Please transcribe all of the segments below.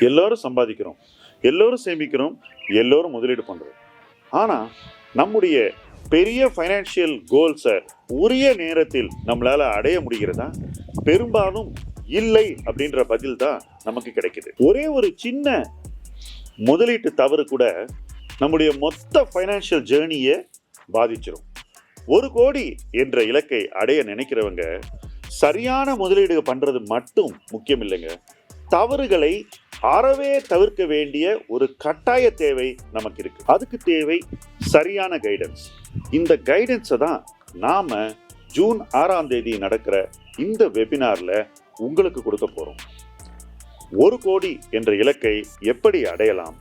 எல்லோரும் சம்பாதிக்கிறோம், எல்லோரும் சேமிக்கிறோம், எல்லோரும் முதலீடு பண்றோம். ஆனா நம்முடைய பெரிய ஃபைனான்சியல் கோல்ஸை உரிய நேரத்தில் நம்மளால அடைய முடிகிறதா? பெரும்பாலும் இல்லை அப்படின்ற பதில் தான் நமக்கு கிடைக்குது. ஒரே ஒரு சின்ன முதலீட்டு தவறு கூட நம்முடைய மொத்த ஃபைனான்சியல் ஜேர்னியை பாதிச்சிடும். 1 கோடி என்ற இலக்கை அடைய நினைக்கிறவங்க சரியான முதலீடு பண்றது மட்டும் முக்கியம் இல்லைங்க. தவறுகளை அறவே தவிர்க்க வேண்டிய ஒரு கட்டாய தேவை நமக்கு இருக்கு. அதுக்கு தேவை சரியான கைடன்ஸ். இந்த கைடன்ஸை தான் நாம ஜூன் 6ஆம் தேதி நடக்கிற இந்த வெபினார்ல உங்களுக்கு கொடுக்க போறோம். 1 கோடி என்ற இலக்கை எப்படி அடையலாம்,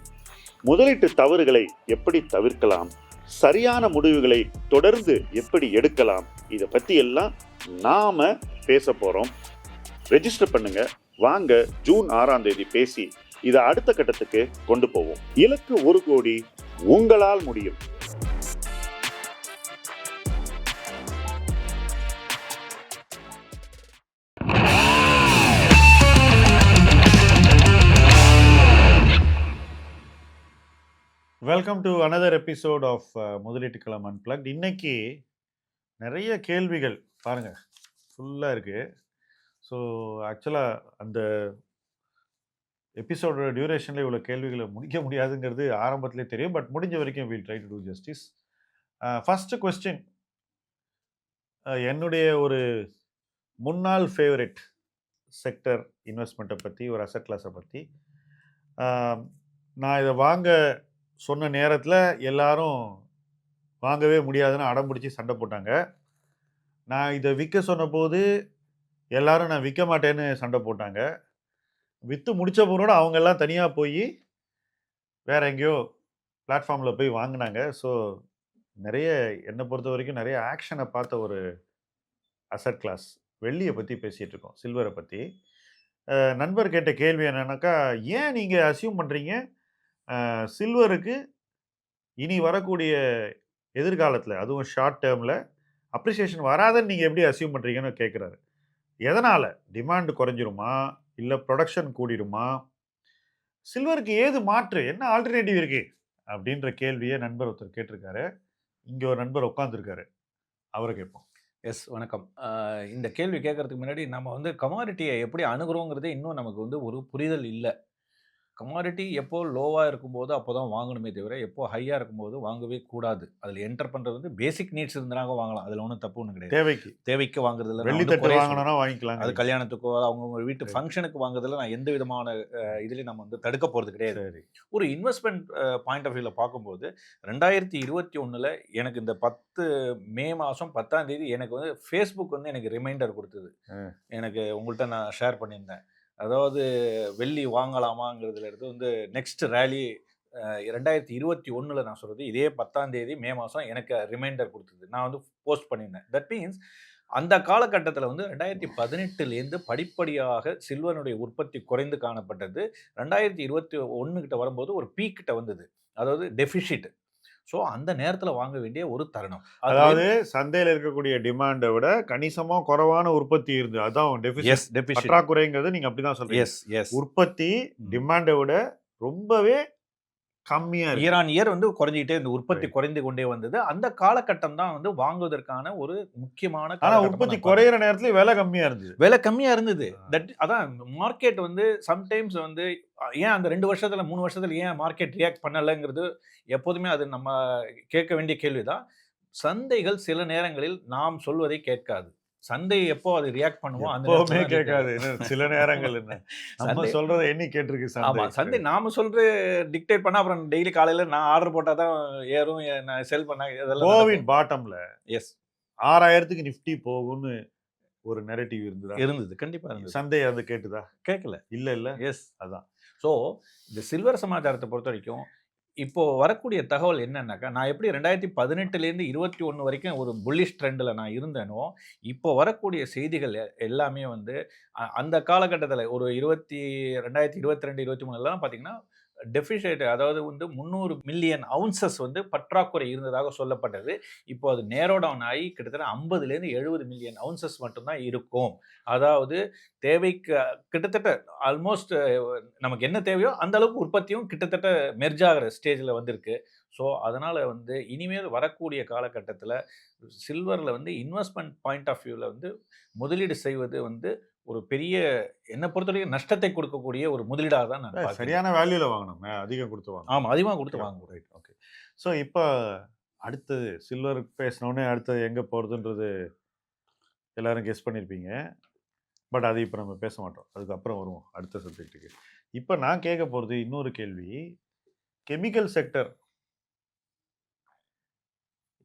முதலீட்டு தவறுகளை எப்படி தவிர்க்கலாம், சரியான முடிவுகளை தொடர்ந்து எப்படி எடுக்கலாம், இதை பத்தி எல்லாம் நாம பேச போறோம். ரெஜிஸ்டர் பண்ணுங்க. வாங்க ஜூன் 6ஆம் தேதி பேசி இதை அடுத்த கட்டத்துக்கு கொண்டு போவோம். இலக்கு 1 கோடி, உங்களால் முடியும். Welcome to another episode of முதலீட்டு களம் அன்பிளக்ட். இன்னைக்கு நிறைய கேள்விகள் பாருங்க ஃபுல்லாக இருக்கு. ஸோ ஆக்சுவலாக அந்த எபிசோட டியூரேஷனில் இவ்வளோ கேள்விகளை முடிக்க முடியாதுங்கிறது ஆரம்பத்திலே தெரியும். பட் முடிஞ்ச வரைக்கும் will try to two justice. First question, என்னுடைய ஒரு முன்னாள் ஃபேவரட் செக்டர் இன்வெஸ்ட்மெண்ட்டை பற்றி, ஒரு அசெட் கிளாஸை பற்றி. நான் இதை வாங்க சொன்ன நேரத்தில் எல்லாரும் வாங்கவே முடியாதுன்னு அடம் பிடிச்சி சண்டை போட்டாங்க. நான் இதை விற்க சொன்னபோது எல்லாரும் நான் விற்க மாட்டேன்னு சண்டை போட்டாங்க. விற்று முடித்த போனோட அவங்க எல்லாம் தனியாக போய் வேற எங்கேயோ பிளாட்ஃபார்மில் போய் வாங்கினாங்க. ஸோ நிறைய என்னை பொறுத்த வரைக்கும் நிறைய ஆக்ஷனை பார்த்த ஒரு அசெட் கிளாஸ். வெள்ளியை பற்றி பேசிகிட்டு இருக்கோம், சில்வரை பற்றி. நண்பர் கேட்ட கேள்வி என்னன்னாக்கா, ஏன் நீங்கள் அசியூம் பண்ணுறீங்க சில்வருக்கு இனி வரக்கூடிய எதிர்காலத்தில், அதுவும் ஷார்ட் டேர்மில் அப்ரிசியேஷன் வராதுன்னு நீங்கள் எப்படி அசியூம் பண்ணுறீங்கன்னு கேட்குறாரு. எதனால்? டிமாண்ட் குறைஞ்சிருமா, இல்லை ப்ரொடக்ஷன் கூடிருமா, சில்வருக்கு ஏது மாற்று, என்ன ஆல்டர்னேட்டிவ் இருக்கு அப்படின்ற கேள்வியை நண்பர் ஒருத்தர் கேட்டிருக்காரு. இங்கே ஒரு நண்பர் உட்காந்துருக்காரு, அவரை கேட்போம். எஸ், வணக்கம். இந்த கேள்வி கேட்கறதுக்கு முன்னாடி நம்ம வந்து கமாடிட்டியை எப்படி அணுகிறோங்கிறதே இன்னும் நமக்கு வந்து ஒரு புரிதல் இல்லை. கமாடிட்டி எப்போ லோவாக இருக்கும்போது அப்போ தான் வாங்கணுமே தவிர எப்போ ஹையாக இருக்கும்போது வாங்கவே கூடாது. அதில் என்டர் பண்ணுறது வந்து பேசிக் நீட்ஸ் இருந்தாங்க வாங்கலாம், அதில் ஒன்றும் தப்பு ஒன்றும் கிடையாது. தேவைக்கு வாங்குறதுல வெள்ளி தட்டு வாங்கணும்னா வாங்கிக்கலாம். அது கல்யாணத்துக்கோ அவங்க வீட்டு ஃபங்க்ஷனுக்கு வாங்குறதுல நான் எந்த விதமான இதுலேயும் நம்ம வந்து தடுக்க போகிறது கிடையாது. ஒரு இன்வெஸ்ட்மெண்ட் பாயிண்ட் ஆஃப் வியூவில் பார்க்கும்போது 2021 எனக்கு இந்த 10 மே மாதம் 10ஆம் தேதி எனக்கு வந்து ஃபேஸ்புக் வந்து எனக்கு ரிமைண்டர் கொடுத்தது. எனக்கு உங்கள்கிட்ட நான் ஷேர் பண்ணியிருந்தேன். அதாவது வெள்ளி வாங்கலாமாங்கிறதுல இருந்து வந்து நெக்ஸ்ட் ரேலி 2021 நான் சொல்கிறது இதே 10ஆம் தேதி மே மாதம் எனக்கு ரிமைண்டர் கொடுத்தது. நான் வந்து போஸ்ட் பண்ணியிருந்தேன். தட் மீன்ஸ் அந்த காலகட்டத்தில் வந்து 2018 படிப்படியாக சில்வனுடைய உற்பத்தி குறைந்து காணப்பட்டது. 2021 கிட்ட வரும்போது ஒரு பீக் கிட்ட வந்தது, அதாவது டெபிசிட். ஸோ அந்த நேரத்தில் வாங்க வேண்டிய ஒரு தருணம். அதாவது சந்தையில் இருக்கக்கூடிய டிமாண்டை விட கணிசமாக குறைவான உற்பத்தி இருந்தது. அதான் டெபிசிட், பற்றாக்குறைங்கிறது நீங்கள் அப்படி தான் சொல்றீங்க. உற்பத்தி டிமாண்டை விட ரொம்பவே கம்மியா இயர் ஆன் இயர் வந்து குறைஞ்சிக்கிட்டே இந்த உற்பத்தி குறைந்து கொண்டே வந்தது. அந்த காலகட்டம் தான் வந்து வாங்குவதற்கான ஒரு முக்கியமான உற்பத்தி குறையிற நேரத்துல விலை கம்மியா இருந்தது. தட் அதான் மார்க்கெட் வந்து சம்டைம்ஸ் வந்து ஏன் அந்த 2 வருஷத்துல 3 வருஷத்துல ஏன் மார்க்கெட் ரியாக்ட் பண்ணலைங்கிறது எப்போதுமே அது நம்ம கேட்க வேண்டிய கேள்விதான். சந்தைகள் சில நேரங்களில் நாம் சொல்வதை கேட்காது. சந்தை எப்போ அது ரியாக்ட் பண்ணுவோம் அந்த கேட்காது. சில நேரங்கள் நம்ம சொல்றதை எண்ணி கேட்டிருக்கு. ஆமா, சந்தை நாம சொல்ற டிக்டேட் பண்ணா அப்புறம் டெய்லி காலையில நான் ஆர்டர் போட்டா தான் ஏறும், நான் செல் பண்ணா இதெல்லாம். கோவிட் பாட்டம்ல 6000க்கு நிஃப்டி போகும்னு ஒரு நெரேட்டிவ் இருந்தது. கண்டிப்பா இருந்தது. சந்தை அது கேட்டுதா? கேட்கல. இல்ல. எஸ், அதான். ஸோ இந்த சில்வர் சமாச்சாரத்தை பொறுத்த வரைக்கும் இப்போ வரக்கூடிய தகவல் என்னன்னாக்கா, நான் எப்படி 2018 21 வரைக்கும் ஒரு புல்லிஷ் ட்ரெண்டில் நான் இருந்தேனோ, இப்போ வரக்கூடிய செய்திகள் எல்லாமே வந்து அந்த காலகட்டத்தில் ஒரு 2022 23 பார்த்தீங்கன்னா டெஃபிஷியேட், அதாவது வந்து 300 மில்லியன் அவுன்சஸ் வந்து பற்றாக்குறை இருந்ததாக சொல்லப்பட்டது. இப்போ அது நேரோ டவுன் ஆகி கிட்டத்தட்ட 50லேருந்து 70 மில்லியன் அவுன்சஸ் மட்டும்தான் இருக்கும். அதாவது தேவைக்கு கிட்டத்தட்ட ஆல்மோஸ்ட் நமக்கு என்ன தேவையோ அந்த அளவுக்கு உற்பத்தியும் கிட்டத்தட்ட மெர்ஜ் ஆகிற ஸ்டேஜில் வந்திருக்கு. ஸோ அதனால் வந்து இனிமேல் வரக்கூடிய காலகட்டத்தில் சில்வரில் வந்து இன்வெஸ்ட்மெண்ட் பாயிண்ட் ஆஃப் வியூவில் வந்து முதலீடு செய்வது வந்து ஒரு பெரிய, என்னை பொறுத்தவரைக்கும் நஷ்டத்தை கொடுக்கக்கூடிய ஒரு முதலீடாக தான் நான் பார்க்கிறேன். சரியான வேல்யூல வாங்கணும், அதிகம் கொடுத்து வாங்கணும். ஆமாம், அதிகமாக கொடுத்து வாங்குவோம். Right, okay. ஸோ இப்போ அடுத்தது சில்வர் பேசினோடனே அடுத்தது எங்கே போகிறதுன்றது எல்லாரும் கெஸ் பண்ணியிருப்பீங்க. பட் அது இப்போ நம்ம பேச மாட்டோம், அதுக்கப்புறம் வருவோம் அடுத்த சப்ஜெக்ட்டுக்கு. இப்போ நான் கேட்க போகிறது இன்னொரு கேள்வி. Chemical sector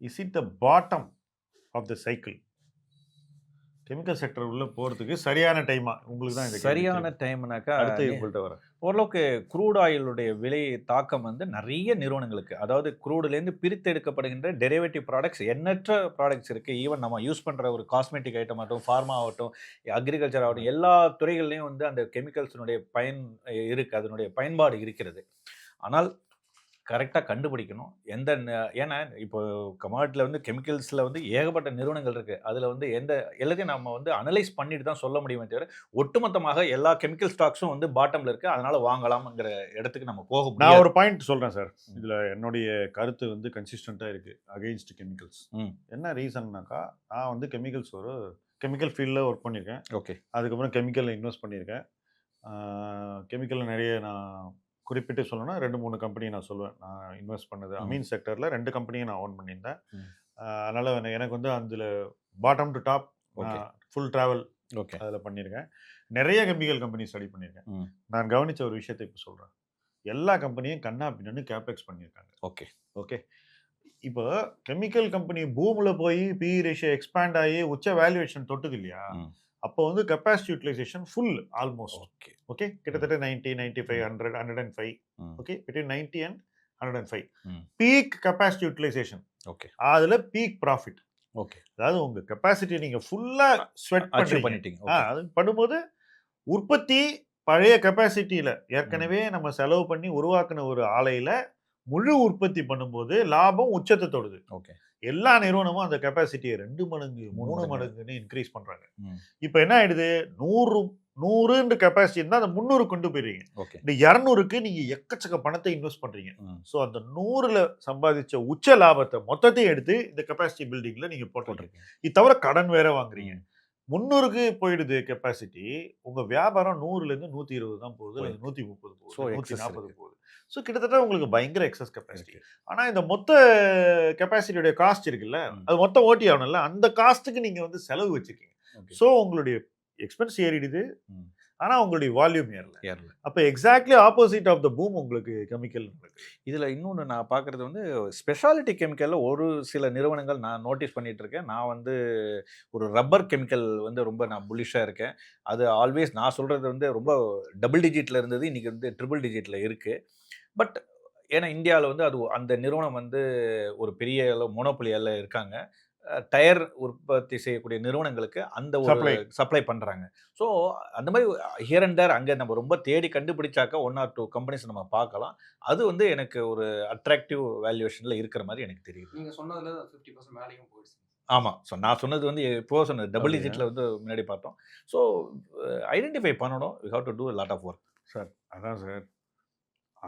is it the bottom of the cycle? Chemical sector உள்ள போகிறதுக்கு சரியான டைமா உங்களுக்கு தான்? இந்த சரியான டைம்னாக்கா அடுத்து உங்கள்கிட்ட வரேன். ஓரளவுக்கு க்ரூட் ஆயிலுடைய விலை தாக்கம் வந்து நிறைய நிறுவனங்களுக்கு, அதாவது க்ரூடுலேருந்து பிரித்து எடுக்கப்படுகின்ற டெரிவேட்டிவ் ப்ராடக்ட்ஸ், எண்ணற்ற ப்ராடக்ட்ஸ் இருக்குது. ஈவன் நம்ம யூஸ் பண்ணுற ஒரு காஸ்மெட்டிக் ஐட்டம் ஆகட்டும், ஃபார்மா ஆகட்டும், அக்ரிகல்ச்சர் ஆகட்டும், எல்லா துறைகள்லையும் வந்து அந்த கெமிக்கல்ஸினுடைய பயன் இருக்குது, அதனுடைய பயன்பாடு இருக்கிறது. ஆனால் கரெக்டாக கண்டுபிடிக்கணும். ஏன்னா இப்போ கமாடிட்டியில் வந்து கெமிக்கல்ஸில் வந்து ஏகப்பட்ட நிறுவனங்கள் இருக்குது. அதில் வந்து எல்லாத்தையும் நம்ம வந்து அனலைஸ் பண்ணிட்டு தான் சொல்ல முடியுமே தவிர, ஒட்டுமொத்தமாக எல்லா கெமிக்கல் ஸ்டாக்ஸும் வந்து பாட்டமில் இருக்குது, அதனால் வாங்கலாம்ங்கிற இடத்துக்கு நம்ம போக முடியாது. நான் ஒரு பாயிண்ட் சொல்கிறேன் சார். இதில் என்னுடைய கருத்து வந்து கன்சிஸ்டண்ட்டாக இருக்குது அகெயின்ஸ்ட் கெமிக்கல்ஸ். என்ன ரீசன்னாக்கா, நான் வந்து ஒரு கெமிக்கல் ஃபீல்டில் ஒர்க் பண்ணியிருக்கேன். ஓகே. அதுக்கப்புறம் கெமிக்கலில் இன்வெஸ்ட் பண்ணியிருக்கேன். கெமிக்கலில் நிறைய நான் குறிப்பிட்டு சொல்லணும்னா 2-3 கம்பெனி நான் சொல்லுவேன். நான் இன்வெஸ்ட் பண்ணது அமீன் செக்டரில் 2 கம்பெனியை நான் ஓன் பண்ணியிருந்தேன். அதனால் எனக்கு வந்து அதில் bottom to top full travel அதில் பண்ணியிருக்கேன். நிறைய கெமிக்கல் கம்பெனி ஸ்டடி பண்ணியிருக்கேன். நான் கவனித்த ஒரு விஷயத்தை இப்போ சொல்கிறேன். எல்லா கம்பெனியும் கண்ணா பின்னு கேபெக்ஸ் பண்ணியிருக்காங்க. Okay okay. இப்போ கெமிக்கல் கம்பெனி பூமில் போய் பிஇ ரேஷியோ எக்ஸ்பேண்ட் ஆகி உச்ச வேல்யூவேஷன் தொட்டுது இல்லையா, அப்போ வந்து capacity utilisation full almost. Okay, கிட்டத்தட்ட 90, 95, 100, 105. Okay, between 90 and 105 peak capacity utilisation. Okay, அதுல பீக் ப்ராஃபிட். ஓகே, அதாவது உங்க கெப்பாசிட்டி நீங்க ஃபுல்லா ஸ்வெட் பண்ணிட்டீங்க. அது பண்ணும்போது உற்பத்தி பழைய கெப்பாசிட்டியில ஏற்கனவே நம்ம செலவு பண்ணி உருவாக்குன ஒரு ஆலையில முழு உற்பத்தி பண்ணும்போது லாபம் உச்சத்தை தொடுது. ஓகே. எல்லா நிறுவனமும் அந்த கெப்பாசிட்டியை 2 மடங்கு 3 மடங்குன்னு இன்க்ரீஸ் பண்றாங்க. இப்போ என்ன ஆயிடுது, 100 கெப்பாசிட்டி இருந்தால் அந்த 300 கொண்டு போயிடுறீங்க. இந்த 200க்கு நீங்க எக்கச்சக்க பணத்தை இன்வெஸ்ட் பண்றீங்க. ஸோ அந்த 100ல சம்பாதிச்ச உச்ச லாபத்தை மொத்தத்தையும் எடுத்து இந்த கெப்பாசிட்டி பில்டிங்ல நீங்க போட்டுருக்கீங்க. இது தவிர கடன் வேற வாங்குறீங்க. 300க்கு போயிடுது கெப்பாசிட்டி. உங்க வியாபாரம் 100லேருந்து 120 தான் போகுது, 130 போகுது, 140 போகுது. ஸோ கிட்டத்தட்ட உங்களுக்கு பயங்கர எக்ஸஸ் கெப்பாசிட்டி. ஆனால் இந்த மொத்த கெப்பாசிட்டியோட காஸ்ட் இருக்குல்ல, அது மொத்தம் ஓட்டி ஆகணும்ல, அந்த காஸ்ட்டுக்கு நீங்க வந்து செலவு வச்சுக்கீங்க. ஸோ உங்களுடைய எக்ஸ்பென்ஸ் ஏறிடுது, ஆனால் உங்களுடைய வால்யூம் ஏறல. அப்போ exactly opposite of the boom உங்களுக்கு கெமிக்கல். இதில் இன்னொன்று நான் பார்க்குறது வந்து ஸ்பெஷாலிட்டி கெமிக்கலில் ஒரு சில நிறுவனங்கள் நான் நோட்டீஸ் பண்ணிட்டு இருக்கேன். நான் வந்து ஒரு ரப்பர் கெமிக்கல் வந்து ரொம்ப நான் புல்லிஷாக இருக்கேன். அது ஆல்வேஸ் நான் சொல்கிறது வந்து ரொம்ப டபுள் டிஜிட்டில் இருந்தது, இன்றைக்கி வந்து ட்ரிபிள் டிஜிட்டில் இருக்குது. பட் ஏன்னா இந்தியாவில் வந்து அது அந்த நிறுவனம் வந்து ஒரு பெரிய மோனோபொலியால் இருக்காங்க. டயர் உற்பத்தி செய்யக்கூடிய நிறுவனங்களுக்கு அந்த ஒரு சப்ளை பண்ணுறாங்க. ஸோ அந்த மாதிரி ஹியர் அண்ட் தேர் அங்கே நம்ம ரொம்ப தேடி கண்டுபிடிச்சாக்கா 1 or 2 கம்பெனிஸ் நம்ம பார்க்கலாம். அது வந்து எனக்கு ஒரு அட்ராக்டிவ் வேல்யூவேஷனில் இருக்கிற மாதிரி எனக்கு தெரியுது. நீங்கள் சொன்னதில் 50% மேலேயும் போயிடுச்சு. ஆமாம். ஸோ நான் சொன்னது வந்து இப்போ சொன்னது டபுள் டிஜிட்டில் வந்து முன்னாடி பார்த்தோம். ஸோ ஐடென்டிஃபை பண்ணணும். We have to do lot of work. Sir அதான் சார்,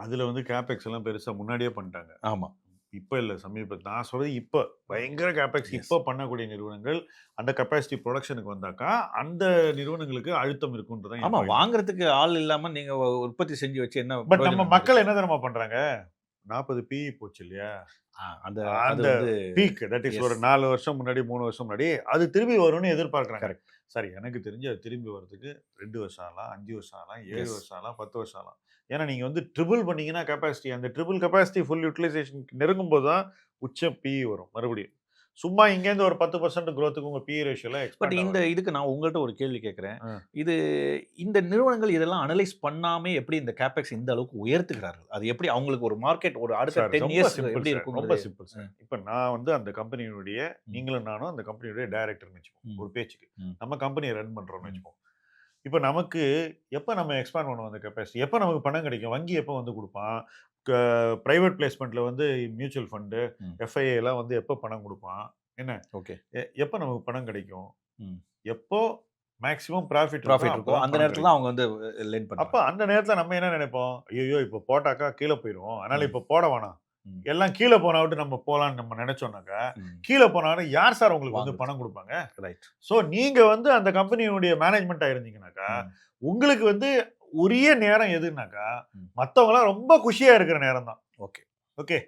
அதில் வந்து கேபெக்ஸ் எல்லாம் பெருசாக முன்னாடியே பண்ணிட்டாங்க. ஆமாம், இப்போ இல்லை, சமீபத்தில். நான் சொல்றது இப்போ பயங்கர கேபெக்ஸ் இப்போ பண்ணக்கூடிய நிறுவனங்கள் அந்த கெப்பாசிட்டி ப்ரொடக்ஷனுக்கு வந்தாக்கா அந்த நிறுவனங்களுக்கு அழுத்தம் இருக்குன்றதான். ஆமாம், வாங்குறதுக்கு ஆள் இல்லாமல் நீங்கள் உற்பத்தி செஞ்சு வச்சு என்ன? பட் நம்ம மக்கள் என்ன தெரியுமா பண்றாங்க, 40 பிஇ போச்சு இல்லையா, அந்த பீக், தட் இஸ் ஒரு 4 வருஷம் முன்னாடி 3 வருஷம் முன்னாடி, அது திரும்பி வரும்னு எதிர்பார்க்குறாங்க. சரி, எனக்கு தெரிஞ்சு அது திரும்பி வர்றதுக்கு 2 வருஷம் ஆகலாம், 5 வருஷம் ஆகலாம், 7 வருஷம் ஆகலாம், 10 வருஷம் ஆகலாம். ஏன்னா நீங்கள் வந்து ட்ரிபிள் பண்ணீங்கன்னா கெப்பாசிட்டி, அந்த ட்ரிபிள் கெப்பாசிட்டி ஃபுல் யூட்டிலைசேஷன் நெருங்கும் போது தான் உச்ச பிஇ வரும் மறுபடியும். சும்மா இங்கேருந்து ஒரு 10% growthக்கு உங்கள் பிஇ ரேஷியோல. பட் இதுக்கு நான் உங்கள்கிட்ட ஒரு கேள்வி கேட்குறேன். இந்த நிறுவனங்கள் இதெல்லாம் அனலைஸ் பண்ணாமே எப்படி இந்த கேபெக்ஸ் இந்த அளவுக்கு உயர்த்துகிறார்கள்? அது எப்படி அவங்களுக்கு ஒரு மார்க்கெட் ஒரு அடுத்த 10 இயர்ஸ் எப்படி இருக்கும்? ரொம்ப சிம்பிள் சார். இப்போ நான் வந்து அந்த கம்பெனியுடைய, நீங்களும் நானும் அந்த கம்பெனியுடைய டைரக்டர்னு வச்சுப்போம் ஒரு பேச்சுக்கு, நம்ம கம்பெனியை ரன் பண்ணுறோம்னு வச்சுப்போம். இப்போ நமக்கு எப்போ நம்ம எக்ஸ்பேண்ட் பண்ணுவோம் அந்த கெப்பாசிட்டி, எப்போ நமக்கு பணம் கிடைக்கும், வங்கி எப்போ வந்து கொடுப்பான், ப்ரைவேட் பிளேஸ்மெண்ட்ல வந்து மியூச்சுவல் ஃபண்டு ம். எஃப்ஐஏ எல்லாம் வந்து எப்போ பணம் கொடுப்பான், என்ன ஓகே. எப்போ நமக்கு பணம் கிடைக்கும், ம். எப்போ மேக்ஸிமம் ப்ராஃபிட் ப்ராஃபிட் இருக்கும். அந்த நேரத்துல தான் அவங்க வந்து லெண்ட் அப்போ பண்ணுவாங்க. அந்த நேரத்தில் நம்ம என்ன நினைப்போம், ஐயோ இப்போ போட்டாக்கா கீழே போயிடும், அதனால ம். இப்போ போட வேணாம், ம். எல்லாம் கீழே போனா விட்டு நம்ம போலாம்னு நம்ம நினைச்சோம்னாக்கா, ம். கீழே போனாலும் யார் சார் உங்களுக்கு வந்து வாங்குறது. பணம் கொடுப்பாங்க? ரைட். ஸோ நீங்க வந்து அந்த கம்பெனியுடைய மேனேஜ்மெண்ட்டா இருந்தீங்கன்னாக்கா, ம். உங்களுக்கு வந்து உரிய நேரம் எதுனாக்கா, ம். மத்தவங்கலாம் ரொம்ப குஷியா இருக்கிற நேரம் தான். ஓகே. ஓகே.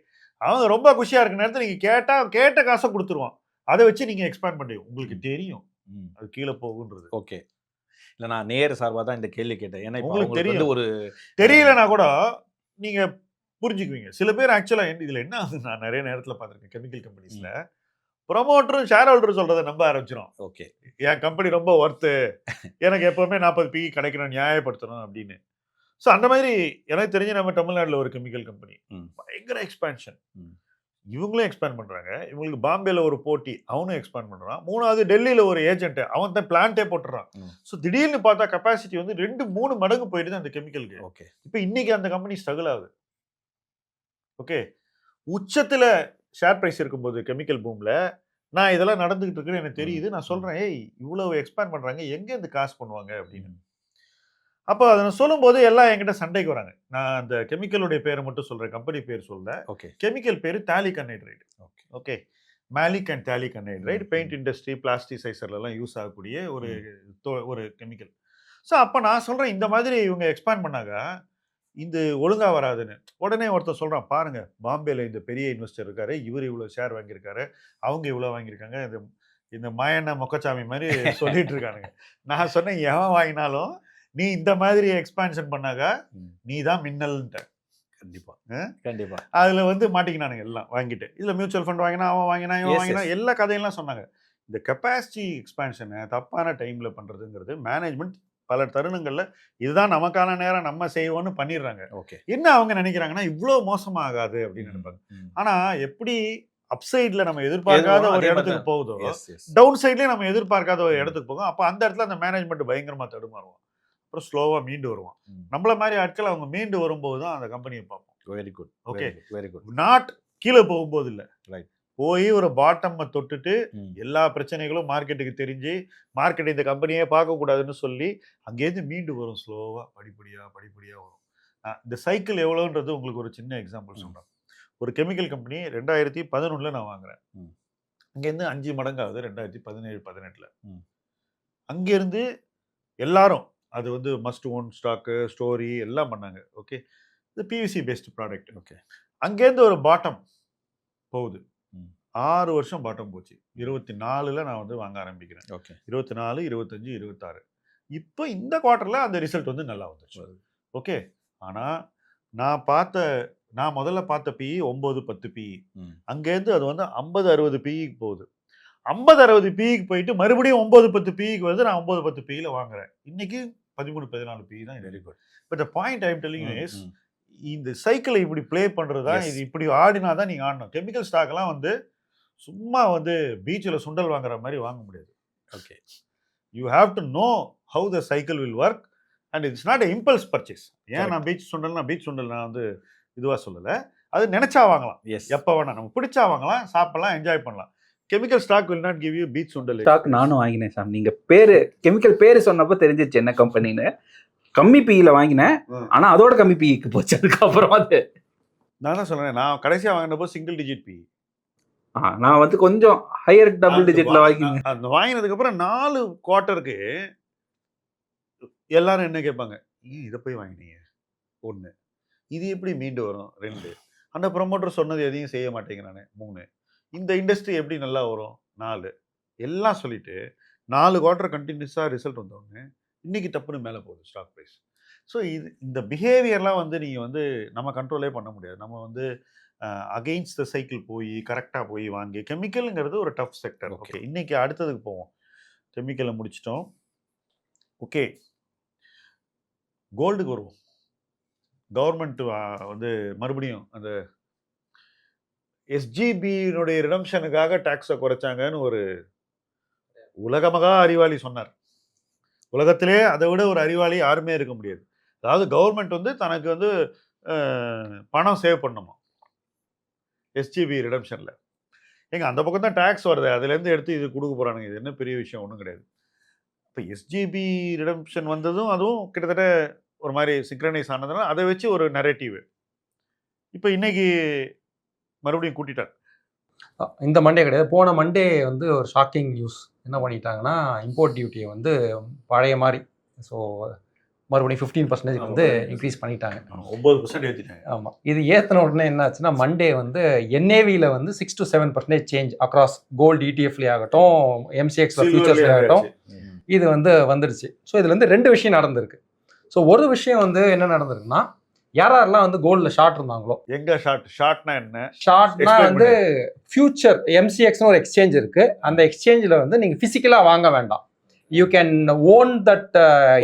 அவங்க ரொம்ப குஷியா இருக்கிற நேரத்துல நீங்க கேட்ட காச குடுத்துருவான். அத வச்சு நீங்க எக்ஸ்பேண்ட் பண்ணுவீங்க. உங்களுக்கு ம். தெரியும். ம். அது கீழ போகுன்றது. ஓகே. இல்ல நான் நேர் சார்பா தான் இந்த கேள்வி கேட்டேன். ஏன்னா இப்ப உங்களுக்கு அவங்களுக்கு வந்து ஒரு தெரியலனா கூட நீங்க புரிஞ்சுக்குவீங்க. சில பேர் ஆக்சுவலா இதுல என்ன ஆகுது, நான் நெறைய நேரத்துல பார்த்திருக்கேன் கெமிக்கல் கம்பெனிஸ்ல. புரமோட்டரும், ஷேர் ஹோல்டரும் சொல்றத நம்ப ஆரம்பிச்சிரும். ஓகே. என் கம்பெனி ரொம்ப ஒர்த்து. எனக்கு எப்பவுமே 40 பிஇ கிடைக்கணும், நியாயப்படுத்தணும் அப்படின்னு. ஸோ அந்த மாதிரி எனக்கு தெரிஞ்சு நம்ம தமிழ்நாட்டுல ஒரு கெமிக்கல் கம்பெனி. ம். பயங்கர எக்ஸ்பான்ஷன். ம். இவங்களும் எக்ஸ்பேண்ட் பண்றாங்க. இவங்களுக்கு பாம்பேல ஒரு போட்டி, அவனும் எக்ஸ்பேண்ட் பண்றான். 3வது டெல்லியில ஒரு ஏஜென்ட், அவன் தான் பிளான்ட்டே போட்டுறான். ம். ஸோ திடீர்னு பார்த்தா கெப்பாசிட்டி வந்து 2, 3 மடங்கு போயிடுது அந்த கெமிக்கலுக்கு. ஓகே. இப்ப இன்னைக்கு அந்த கம்பெனி ஸ்ட்ரகிள் ஆகுது. ஓகே. உச்சத்துல ஷேர் பிரைஸ் இருக்கும்போது கெமிக்கல் பூம்ல, நான் இதெல்லாம் நடந்துகிட்டு இருக்குன்னு எனக்கு தெரியுது. நான் சொல்றேன், ஏய் இவ்வளவு எக்ஸ்பேண்ட் பண்றாங்க, எங்க இருந்து காசு பண்ணுவாங்க அப்படின்னு. அப்ப அத நான் சொல்லும்போது எல்லாம் என்கிட்ட சண்டைக்கு வராங்க. நான் அந்த கெமிக்கலுடைய பேரை மட்டும் சொல்றேன். கம்பெனி பேர் சொல்லல. ஓகே. கெமிக்கல் பேரு phthalic anhydride. Okay. Okay. Maleic and phthalic anhydride ம். பெயிண்ட் இண்டஸ்ட்ரி, பிளாஸ்டிசைசர்ல எல்லாம் யூஸ் ஆகக்கூடிய ஒரு கெமிக்கல். ஸோ அப்ப நான் சொல்றேன், இந்த மாதிரி இவங்க எக்ஸ்பேண்ட் பண்ணாங்க, இது ஒழுங்கா வராதுன்னு. உடனே ஒருத்தன் சொல்றான், பாருங்க பாம்பேல இந்த பெரிய இன்வெஸ்டர் இருக்காரு. இவரு இவ்வளவு ஷேர் வாங்கியிருக்காரு. அவங்க இவ்வளவு வாங்கியிருக்காங்க. இந்த மயன மொக்கச்சாமி மாரி சொல்லிட்டு இருக்கானுங்க. நான் சொன்னேன், எவன் வாங்கினாலும் நீ இந்த மாதிரி எக்ஸ்பான்ஷன் பண்ணாக்க ம். நீ தான் மின்னல்ன்ட்ட. கண்டிப்பா. கண்டிப்பா. அதுல வந்து மாட்டிக்கினானுங்க எல்லாம் வாங்கிட்டு. இதுல மியூச்சுவல் ஃபண்ட் வாங்கினா, அவன் வாங்கினா, இவன் Yes, வாங்கினா, yes. எல்லா கதையெல்லாம் சொன்னாங்க. இந்த கெப்பாசிட்டி எக்ஸ்பான்ஷன தப்பான டைம்ல பண்றதுங்கிறது மேனேஜ்மெண்ட் பல தருணங்கள்ல இதுதான் நமக்கான நேரம், நம்ம செய்வோம்னு பண்ணிடுறாங்க. ஓகே. என்ன அவங்க நினைக்கிறாங்கன்னா, இவ்ளோ மோசமா ஆகாது அப்படின்னு நினைப்பாங்க. ம். ஆனா எப்படி அப்சைட்ல நம்ம எதிர்பார்க்காத ஒரு இடத்துக்கு போகுதோ, எஸ், எஸ். டவுன் சைட்லயே நம்ம எதிர்பார்க்காத ஒரு இடத்துக்கு போகும். அப்ப அந்த இடத்துல அந்த மேனேஜ்மெண்ட் பயங்கரமா தடுமாறுவான். அப்புறம் ஸ்லோவா மீண்டு வருவான். ம். நம்மள மாதிரி ஆட்கள் அவங்க மீண்டு வரும்போது தான் அந்த கம்பெனியை பார்ப்போம். Very good. Okay. Very good. Not கீழ போகும்போது இல்ல. ரைட். போய் ஒரு பாட்டம்ம தொட்டுட்டு ம். எல்லா பிரச்சனைகளும் மார்க்கெட்டுக்கு தெரிஞ்சு, மார்க்கெட் இந்த கம்பெனியே பார்க்கக்கூடாதுன்னு சொல்லி, அங்கேருந்து மீண்டு வரும் ஸ்லோவா, படிப்படியா வரும். இந்த சைக்கிள் எவ்வளோன்றது உங்களுக்கு ஒரு சின்ன எக்ஸாம்பிள் சொல்றேன். ஒரு கெமிக்கல் கம்பெனி 2011ல நான் வாங்குறேன். ம். அங்கேருந்து 5 மடங்கு ஆகுது 2017, 18ல. ம். அங்கேருந்து எல்லாரும் அது வந்து மஸ்ட் ஓன் ஸ்டாக்கு, ஸ்டோரி எல்லாம் பண்ணாங்க. ஓகே. இது பிவிசி பேஸ்ட் ப்ராடக்ட். ஓகே. அங்கேருந்து ஒரு பாட்டம் போகுது. ம். 6 வருஷம் பாட்டம் போச்சு. 24ல நான் வந்து வாங்க ஆரம்பிக்கிறேன். ஓகே. 24, 25, 26. இப்போ இந்த குவார்ட்டர்ல அந்த ரிசல்ட் வந்து நல்லா வந்துச்சு. ஓகே. ஆனா நான் முதல்ல பார்த்த பிஇ 9, 10 பிஇ. ம். அங்கேருந்து அது வந்து 50, 60 பிஇக்கு போகுது. 50, 60 பிஇக்கு போயிட்டு மறுபடியும் 9, 10 பிஇக்கு வந்து நான் 9, 10 பிஇல வாங்குறேன். இன்னைக்கு 13, 14 பிஇ தான். Very good. But the point I am telling you is, hmm. இந்த சைக்கிளை இப்படி ப்ளே பண்றது தான். Yes. இது இப்படி ஆடினா தான் நீங்க ஆடணும். கெமிக்கல் ஸ்டாக்லாம் வந்து சும்மா வந்து பீச்ல சுண்டல் வாங்குற மாதிரி வாங்க முடியாது. Okay. You have to know how the cycle will work and it's not a impulse purchase. ஏன் நான் பீச் சுண்டல் நான் வந்து இதுவா சொல்லல. அது நினைச்சா வாங்கலாம். எஸ். எப்ப வேணா நம்ம பிடிச்சா வாங்கலாம், சாப்பிடலாம், என்ஜாய் பண்ணலாம். Chemical stock will not give you beach sundal. Stock நானும் வாங்கினேன் சார். நீங்க பேரு கெமிக்கல் பேரு சொன்னப்போ தெரிஞ்சிச்சு என்ன கம்பெனின்னு. கம்மி பிஇல வாங்கினேன். ஆனா அதோட கம்மி பிஇக்கு போச்சு அதுக்கப்புறம். அது நான் தான் சொல்றேன், நான் கடைசியா வாங்கினப்போ சிங்கிள் டிஜிட் பி. நான் வந்து கொஞ்சம் ஹையர் டபுள் டிஜிட்ல வாங்கினேன். அந்த வாங்கினதுக்கு அப்புறம் 4 குவார்ட்டருக்கு எல்லாரும் என்ன கேட்பாங்க, இதை போய் வாங்கினீங்க 1, இது எப்படி மீண்டு வரும் 2, அந்த ப்ரொமோட்டர் சொன்னது எதையும் செய்ய மாட்டேங்கிறானே 3, இந்த இண்டஸ்ட்ரி எப்படி நல்லா வரும் 4, எல்லாம் சொல்லிட்டு 4 குவார்ட்டர் கண்டினியூஸா ரிசல்ட் வந்தோடனே இன்னைக்கு டப்புன்னு மேலே போகுது ஸ்டாக் ப்ரைஸ். ஸோ இந்த பிஹேவியர்லாம் வந்து நீங்கள் வந்து நம்ம கண்ட்ரோலே பண்ண முடியாது. நம்ம வந்து அகெயின்ஸ்ட் த சைக்கிள் போய் கரெக்டாக போய் வாங்கி, கெமிக்கலுங்கிறது ஒரு டஃப் செக்டர். ஓகே. இன்னைக்கு அடுத்ததுக்கு போவோம். கெமிக்கலை முடிச்சிட்டோம். ஓகே, கோல்டுக்கு வருவோம். கவர்மெண்ட் வந்து மறுபடியும் அந்த எஸ்ஜிபியினுடைய ரிடம்ஷனுக்காக டாக்ஸை குறைச்சாங்கன்னு ஒரு உலகமகா அறிவாளி சொன்னார். உலகத்திலே அதை விட ஒரு அறிவாளி யாருமே இருக்க முடியாது. அதாவது கவர்மெண்ட் வந்து தனக்கு வந்து பணம் சேவ் பண்ணணுமா எஸ்ஜிபி ரிடம்ஷனில். ஏங்க அந்த பக்கம் தான் டேக்ஸ் வருது, அதுலேருந்து எடுத்து இது கொடுக்க போகிறானுங்க. இது என்ன பெரிய விஷயம் ஒன்றும் கிடையாது. இப்போ எஸ்ஜிபி ரிடம்ஷன் வந்ததும் அதுவும் கிட்டத்தட்ட ஒரு மாதிரி சிங்க்ரனைஸ் ஆனதுனால அதை வச்சு ஒரு நரேட்டிவ் இப்போ இன்னைக்கு மறுபடியும் கூட்டிட்டார். இந்த மண்டே கிடையாது, போன மண்டே வந்து ஒரு ஷாக்கிங் நியூஸ். என்ன பண்ணிட்டாங்கன்னா இம்போர்ட் டியூட்டியை வந்து பழைய மாதிரி ஸோ மறுபடியும் 15% வந்து இன்க்ரீஸ் பண்ணிட்டாங்க. 9% ஏற்றிட்டாங்க. ஆமாம், இது ஏற்றின உடனே என்ன ஆச்சுன்னா மண்டே வந்து என்ஏவியில் வந்து 6 to 7% சேஞ்ச் அக்ராஸ் கோல்டு இடிஎஃப்லேயே ஆகட்டும், எம்சிஎக்ஸில் ஃபியூச்சர்ஸ்லேயே ஆகட்டும், இது வந்து வந்துடுச்சு. ஸோ இதுல இருந்து 2 விஷயம் நடந்திருக்கு. ஸோ ஒரு விஷயம் வந்து என்ன நடந்திருக்குன்னா, யாரெல்லாம் வந்து கோல்டில் ஷார்ட் இருந்தாங்களோ, எங்க ஷார்ட்னா என்ன? ஷார்ட்னா வந்து ஃபியூச்சர் எம்சிஎக்ஸ்னு ஒரு எக்ஸ்சேஞ்ச் இருக்கு. அந்த எக்ஸ்சேஞ்சில் வந்து நீங்க பிசிக்கலா வாங்க வேண்டாம், you can own that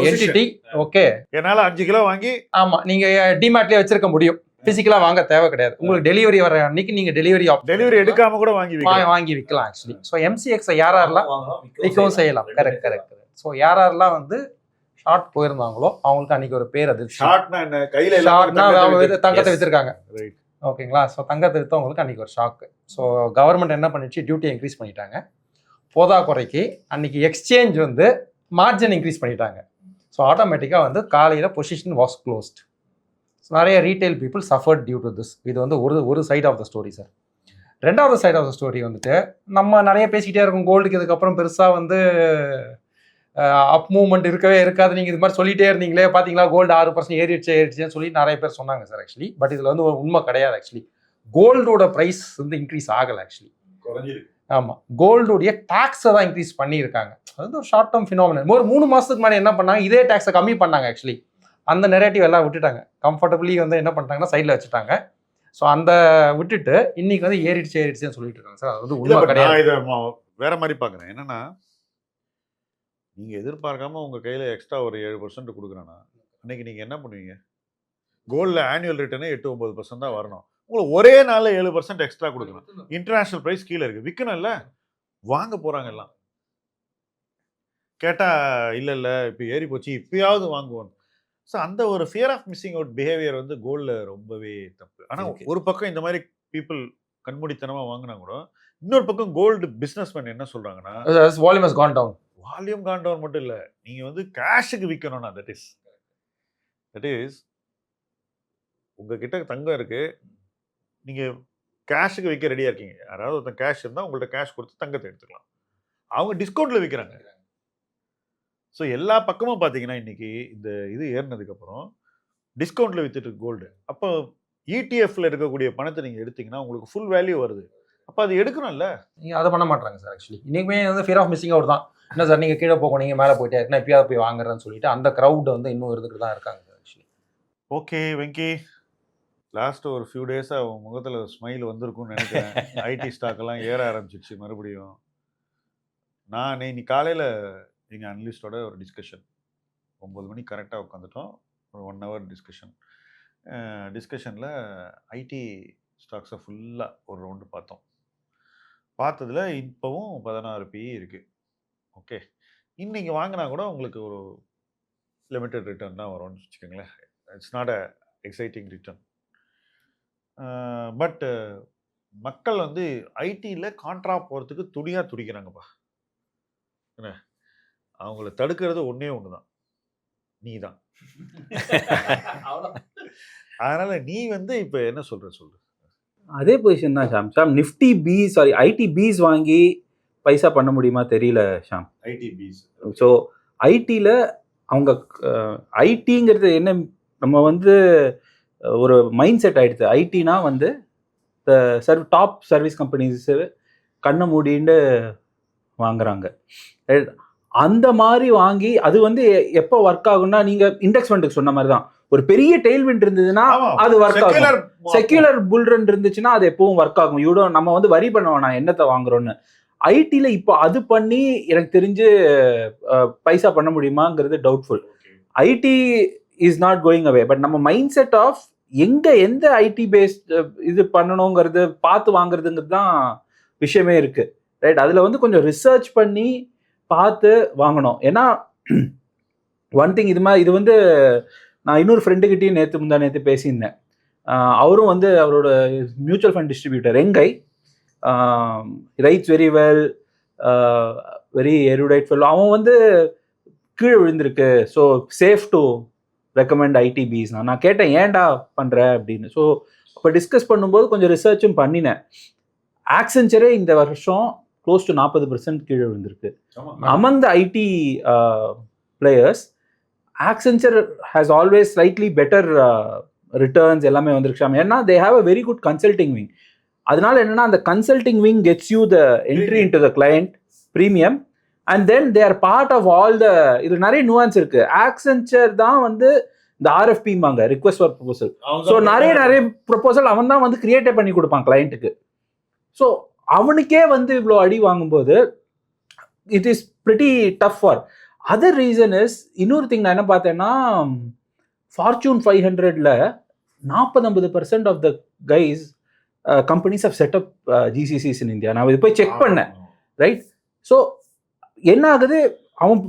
entity. Okay, என்னால 5 கிலோ வாங்கி, ஆமா, நீங்க டிமார்ட்லயே வச்சிருக்க முடியும், பிசிக்கலா வாங்க தேவை கிடையாது. உங்களுக்கு டெலிவரி வர அன்னைக்கு நீங்க டெலிவரி எடுக்காம கூட வாங்கி விற்கலாம் ஆக்சுவலி. ஸோ எம்சிஎக்ஸ் யாரெல்லாம் விற்கவும் செய்யலாம். கரெக்ட். ஸோ யாரெல்லாம் வந்து ஷார்ட் போயிருந்தாங்களோ அவங்களுக்கு அன்னைக்கு ஒரு பேர் அதிர்ச்சி. ஷார்ட்னா என்ன? கையில தங்கத்தை வித்திருக்காங்க, ஓகேங்களா? ஸோ தங்கத்தை விற்றவங்களுக்கு அன்னைக்கு ஒரு ஷாக்கு. ஸோ கவர்மெண்ட் என்ன பண்ணிச்சு, டியூட்டியை இன்க்ரீஸ் பண்ணிட்டாங்க. போதா குறைக்கு அன்னைக்கு எக்ஸ்சேஞ்ச் வந்து மார்ஜின் இன்க்ரீஸ் பண்ணிட்டாங்க. ஸோ ஆட்டோமேட்டிக்காக வந்து காலையில் பொசிஷன் வாஸ் க்ளோஸ்ட். நிறைய retail people suffered due to this. இது வந்து ஒரு side of the story sir. ரெண்டாவது சைட் ஆஃப் த ஸ்டோரி வந்துட்டு, நம்ம நிறைய பேசிக்கிட்டே இருக்கோம் கோல்டுக்கு இதுக்கப்புறம் பெருசாக வந்து அப் மூவ்மெண்ட் இருக்கவே இருக்காது, நீங்கள் இது மாதிரி சொல்லிட்டே இருந்தீங்களே, பார்த்தீங்களா கோல்டு 6% ஏறிடுச்சேன்னு சொல்லி நிறைய பேர் சொன்னாங்க சார் ஆக்சுவலி. பட் இதில் வந்து ஒரு உண்மை கிடையாது ஆக்சுவலி. கோல்டோட ப்ரைஸ் வந்து இன்க்ரீஸ் ஆகலை ஆக்சுவலி. ஆமாம், கோல்டுடைய டேக்ஸை தான் இன்க்ரீஸ் பண்ணியிருக்காங்க. அது வந்து ஒரு ஷார்ட் டேர்ம் ஃபினாமினல். ஒரு 3 மாதத்துக்கு முன்னாடி என்ன பண்ணாங்க, இதே டேக்ஸை கம்மி பண்ணாங்க ஆக்சுவலி. அந்த நெரேட்டிவ் எல்லாம் விட்டுட்டாங்க, கம்ஃபர்டபுளி வந்து என்ன பண்ணிட்டாங்கன்னா சைடில் வச்சுட்டாங்க. ஸோ அந்த விட்டுட்டு இன்னைக்கு வந்து ஏறிடுச்சேன்னு சொல்லிட்டு இருக்காங்க சார். அது வந்து உண்மை கிடையாது. வேற மாதிரி பார்க்குறேன். என்னன்னா, நீங்கள் எதிர்பார்க்காம உங்கள் கையில் எக்ஸ்ட்ரா ஒரு 7% கொடுக்குறேன்னா அன்றைக்கி நீங்கள் என்ன பண்ணுவீங்க? கோல்டில் ஆனுவல் ரிட்டர்னே 8-9% தான் வரணும். உங்களுக்கு ஒரே நாளில் 7% எக்ஸ்ட்ரா கொடுக்கணும். இன்டர்நேஷ்னல் ப்ரைஸ் கீழே இருக்குது, விற்கணும் இல்லை, வாங்க போகிறாங்க எல்லாம். கேட்டால் இல்லை இப்போ ஏறி போச்சு, இப்பயாவது வாங்குவோம். ஸோ அந்த ஒரு fear of missing out behaviour வந்து கோல்டில் ரொம்பவே தப்பு. ஆனால் ஒரு பக்கம் இந்த மாதிரி பீப்புள் கண்மூடித்தனமாக வாங்கினா கூட, இன்னொரு பக்கம் கோல்டு பிஸ்னஸ்மேன் என்ன சொல்கிறாங்கன்னா, volume has gone down. Volume gone down மட்டும் இல்லை, நீங்கள் வந்து கேஷுக்கு விற்கணும்னா தட் இஸ் உங்ககிட்ட தங்கம் இருக்குது, நீங்கள் கேஷுக்கு விற்க ரெடியாக இருக்கீங்க. யாராவது ஒருத்தன் கேஷ் இருந்தால் உங்கள்கிட்ட கேஷ் கொடுத்து தங்கத்தை எடுத்துக்கலாம். அவங்க டிஸ்கவுண்ட்டில் விற்கிறாங்க. ஸோ எல்லா பக்கமும் பார்த்தீங்கன்னா இன்றைக்கி இந்த இது ஏறினதுக்கப்புறம் டிஸ்கவுண்ட்டில் விற்றுட்டு கோல்டு. அப்போ இடிஎஃப்ல இருக்கக்கூடிய பணத்தை நீங்கள் எடுத்தீங்கன்னா உங்களுக்கு ஃபுல் வேல்யூ வருது. அப்போ அது எடுக்கணும்ல. நீங்கள் அதை பண்ண மாட்டாங்க சார் ஆக்சுவலி. இன்றைக்குமே வந்து ஃபியர் ஆஃப் மிஸ்ஸிங் அவுட் தான். என்ன சார் நீங்கள் கீழே போக, நீங்கள் மேலே போயிட்டே இருக்குன்னா எப்பயாவது போய் வாங்குறேன்னு சொல்லிட்டு அந்த க்ரௌட் வந்து இன்னும் இருந்துட்டு தான் இருக்காங்க sir actually. Okay Venky, last ஒரு ஃபியூ டேஸாக அவங்க முகத்தில் ஸ்மைல் வந்திருக்கும்னு நினைக்கிறேன். ஐடி ஸ்டாக்கெல்லாம் ஏற ஆரம்பிச்சிருச்சு மறுபடியும். நான் இன்னைக்கு காலையில் எங்கள் அனலிஸ்டோட ஒரு டிஸ்கஷன் 9 மணிக்கு கரெக்டாக உட்காந்துட்டோம். ஒரு 1 hour டிஸ்கஷனில் ஐடி ஸ்டாக்ஸை ஃபுல்லாக ஒரு ரவுண்டு பார்த்தோம். பார்த்ததில் இப்போவும் 16 PE இருக்குது. ஓகே, இன்றைக்கி வாங்கினா கூட உங்களுக்கு ஒரு லிமிட்டட் ரிட்டர்ன் தான் வரும்னு வச்சுக்கோங்களேன். It's not a exciting return. But மக்கள் வந்து ஐடியில் கான்ட்ரா போகிறதுக்கு துடிக்கிறாங்கப்பா. என்ன, அவங்கள தடுக்கிறது ஒன்றே ஒன்று தான், நீ தான். அதனால் நீ வந்து இப்போ என்ன சொல்லு. அதே பொசிஷன் தான் Sham. Nifty PE IT PE வாங்கி பைசா பண்ண முடியுமா தெரியல ஷாம். ID piece. ஸோ ஐடியில் அவங்க ஐடிங்கிறது என்ன, நம்ம வந்து ஒரு மைண்ட் செட் ஆகிடுது. ஐடினா வந்து டாப் சர்வீஸ் கம்பெனிஸ் கண்ணை மூடின்னு வாங்குறாங்க. அந்த மாதிரி வாங்கி அது வந்து எப்போ ஒர்க் ஆகும்னா, நீங்கள் இண்டெக்ஸ் ஃபண்டுக்கு சொன்ன மாதிரி தான், ஒரு பெரிய டெய்ல்விண்ட் இருந்ததுன்னா அது ஒர்க் ஆகும். செக்யூலர் புல்ரன் இருந்துச்சுன்னா அது எப்பவும் ஒர்க் ஆகும். நம்ம வந்து வரி பண்ண வேணாம் என்னத்தை வாங்குறோன்னு. ஐடியில் இப்போ அது பண்ணி எனக்கு தெரிஞ்சு பைசா பண்ண முடியுமாங்கிறது doubtful. IT is not going away. But நம்ம மைண்ட் செட் ஆஃப் எந்த ஐடி பேஸ்ட் இது பண்ணணுங்கிறது பார்த்து வாங்குறதுங்கிறது தான் விஷயமே இருக்குது, ரைட்? அதில் வந்து கொஞ்சம் ரிசர்ச் பண்ணி பார்த்து வாங்கணும். ஏன்னா ஒன் திங் இது வந்து நான் இன்னொரு ஃப்ரெண்டுக்கிட்டையும் நேற்று பேசியிருந்தேன். அவரும் வந்து அவரோட மியூச்சுவல் ஃபண்ட் டிஸ்ட்ரிபியூட்டர் எங்கை writes very well, very erudite fellow. அவன் வந்து கீழே விழுந்திருக்கு, ஸோ சேஃப் டு ரெக்கமெண்ட் ஐடிபிஸ். நான் கேட்டேன் ஏன்டா பண்ணுற அப்படின்னு. ஸோ இப்போ டிஸ்கஸ் பண்ணும்போது கொஞ்சம் ரிசர்ச்சும் பண்ணினேன். ஆக்சென்ச்சரே இந்த வருஷம் க்ளோஸ் டு 40% கீழே விழுந்திருக்கு. Among the IT players Accenture has always slightly better returns எல்லாமே வந்துருக்காங்க. ஏன்னா they have a very good consulting wing. அதனால என்னன்னா அந்த consulting wing gets you the entry into the client premium and then they are part of all the. இது நிறைய nuance இருக்கு. Accenture தான் வந்து இந்த ஆர்எஃபிம்பாங்க, ரிக்வெஸ்ட் ஃபார் ப்ரொபோசல். ஸோ நிறைய ப்ரொபோசல் அவன் தான் வந்து கிரியேட்டே பண்ணி கொடுப்பான் கிளையண்ட்டுக்கு. ஸோ அவனுக்கே வந்து இவ்வளோ அடி வாங்கும்போது it is pretty tough for. Other reason is இன்னொரு திங் நான் என்ன பார்த்தேன்னா, fortune 500ல 40-50% of the guys companies have set up GCCs in India. நான் இது போய் செக் பண்ணேன், ரைட்? ஸோ என்ன ஆகுது, அவன்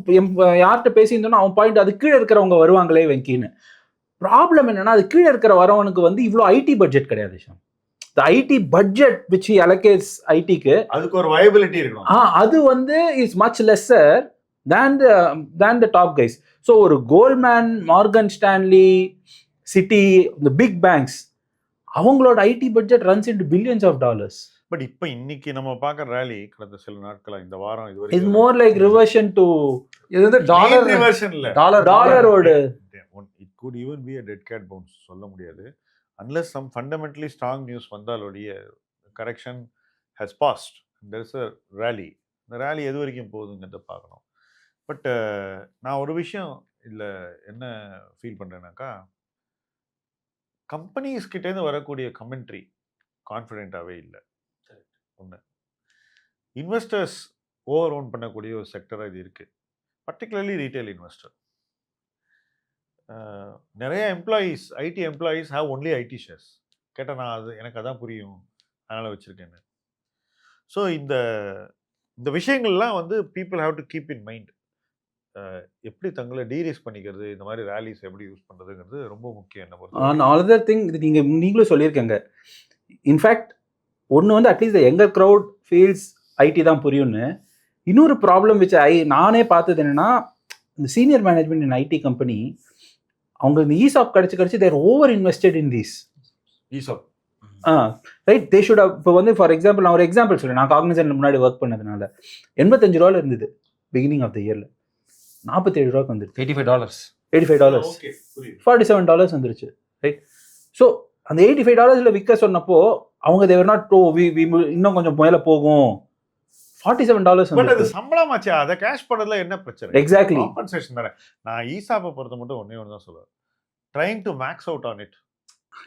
யார்கிட்ட பேசியிருந்தோன்னா அவன் பாயிண்ட் அது கீழே இருக்கிறவங்க வருவாங்களே வெங்கின்னு. ப்ராப்ளம் என்னன்னா அது கீழே இருக்கிற வரவனுக்கு வந்து இவ்வளோ ஐடி பட்ஜெட் கிடையாது. The IT budget which he allocates ஐடிக்கு, அதுக்கு ஒரு வயபிலிட்டி இருக்கும். அது வந்து is much lesser than the top guys. So ஒரு Goldman, Morgan Stanley, Citi, the big banks, அவங்களோட IT budget runs into billions of dollars. But இப்போ இன்னைக்கு நம்ம பார்க்குற ரேலி கடந்த சில நாட்களா இந்த வாரம் இது is more like reversion to இது வந்து டாலர் ரிவர்ஷன் இல்ல, டாலரோட it could even be a dead cat bounce சொல்ல முடியாது. unless some fundamentally strong news வந்தாலோடைய correction has passed. there is a rally. இந்த ரேலி எது வரைக்கும் போகுதுங்கிறத பார்க்கணும். பட் நான் ஒரு விஷயம் இதில் என்ன ஃபீல் பண்ணுறேன்னாக்கா, கம்பெனிஸ் கிட்டேருந்து வரக்கூடிய கமெண்ட்ரி கான்ஃபிடென்ட்டாகவே இல்லை. ஒன்று, இன்வெஸ்டர்ஸ் ஓவர் ஓன் பண்ணக்கூடிய ஒரு செக்டராக இது இருக்குது, பர்டிகுலர்லி ரீட்டைல் இன்வெஸ்டர். நிறைய employees, IT employees have only ID shares. கேட்டால் நான் அது எனக்கு அதான் புரியும், அதனால் வச்சுருக்கேன்னு. ஸோ இந்த விஷயங்கள்லாம் வந்து people have to keep in mind. எப்படி தங்களை டீரிஸ்க் பண்ணிக்கிறது, இந்த மாதிரி ரேலிஸ் எப்படி யூஸ் பண்ணுறதுங்கிறது ரொம்ப முக்கியம். என்ன another thing, இது நீங்களும் சொல்லியிருக்கேங்க. இன்ஃபேக்ட் ஒன்று வந்து at least younger crowd feels IT தான் புரியும்னு. இன்னொரு ப்ராப்ளம் விச் நானே பார்த்தது என்னென்னா, இந்த senior management in IT company அவங்க இந்த ஈசாப் கிடச்சி they're over invested in these ESOP. Right, they should. இப்போ வந்து ஃபார் எக்ஸாம்பிள் நான் ஒரு எக்ஸாம்பிள் சொல்கிறேன். நான் காக்னிசன்ட் முன்னாடி ஒர்க் பண்ணதுனால $85 இருந்தது பிகினிங் ஆஃப் த இயரில், $47 வந்துருச்சு. $85 $47 வந்துருச்சு, ரைட்? ஸோ அந்த $85 விற்க சொன்னப்போ அவங்க தேவர் நாட் இன்னும் கொஞ்சம் மேலே போகும். $47 பட் அது சம்பளமாச்சா, அதை கேஷ் பண்ணதுல என்ன பிரச்சனை? எக்ஸாக்ட்லி, காம்பன்சேஷன் தானே. நான் ஈசாப்பை பொறுத்த மட்டும் ஒண்ணே தான் சொல்லுவேன், trying to max out on it.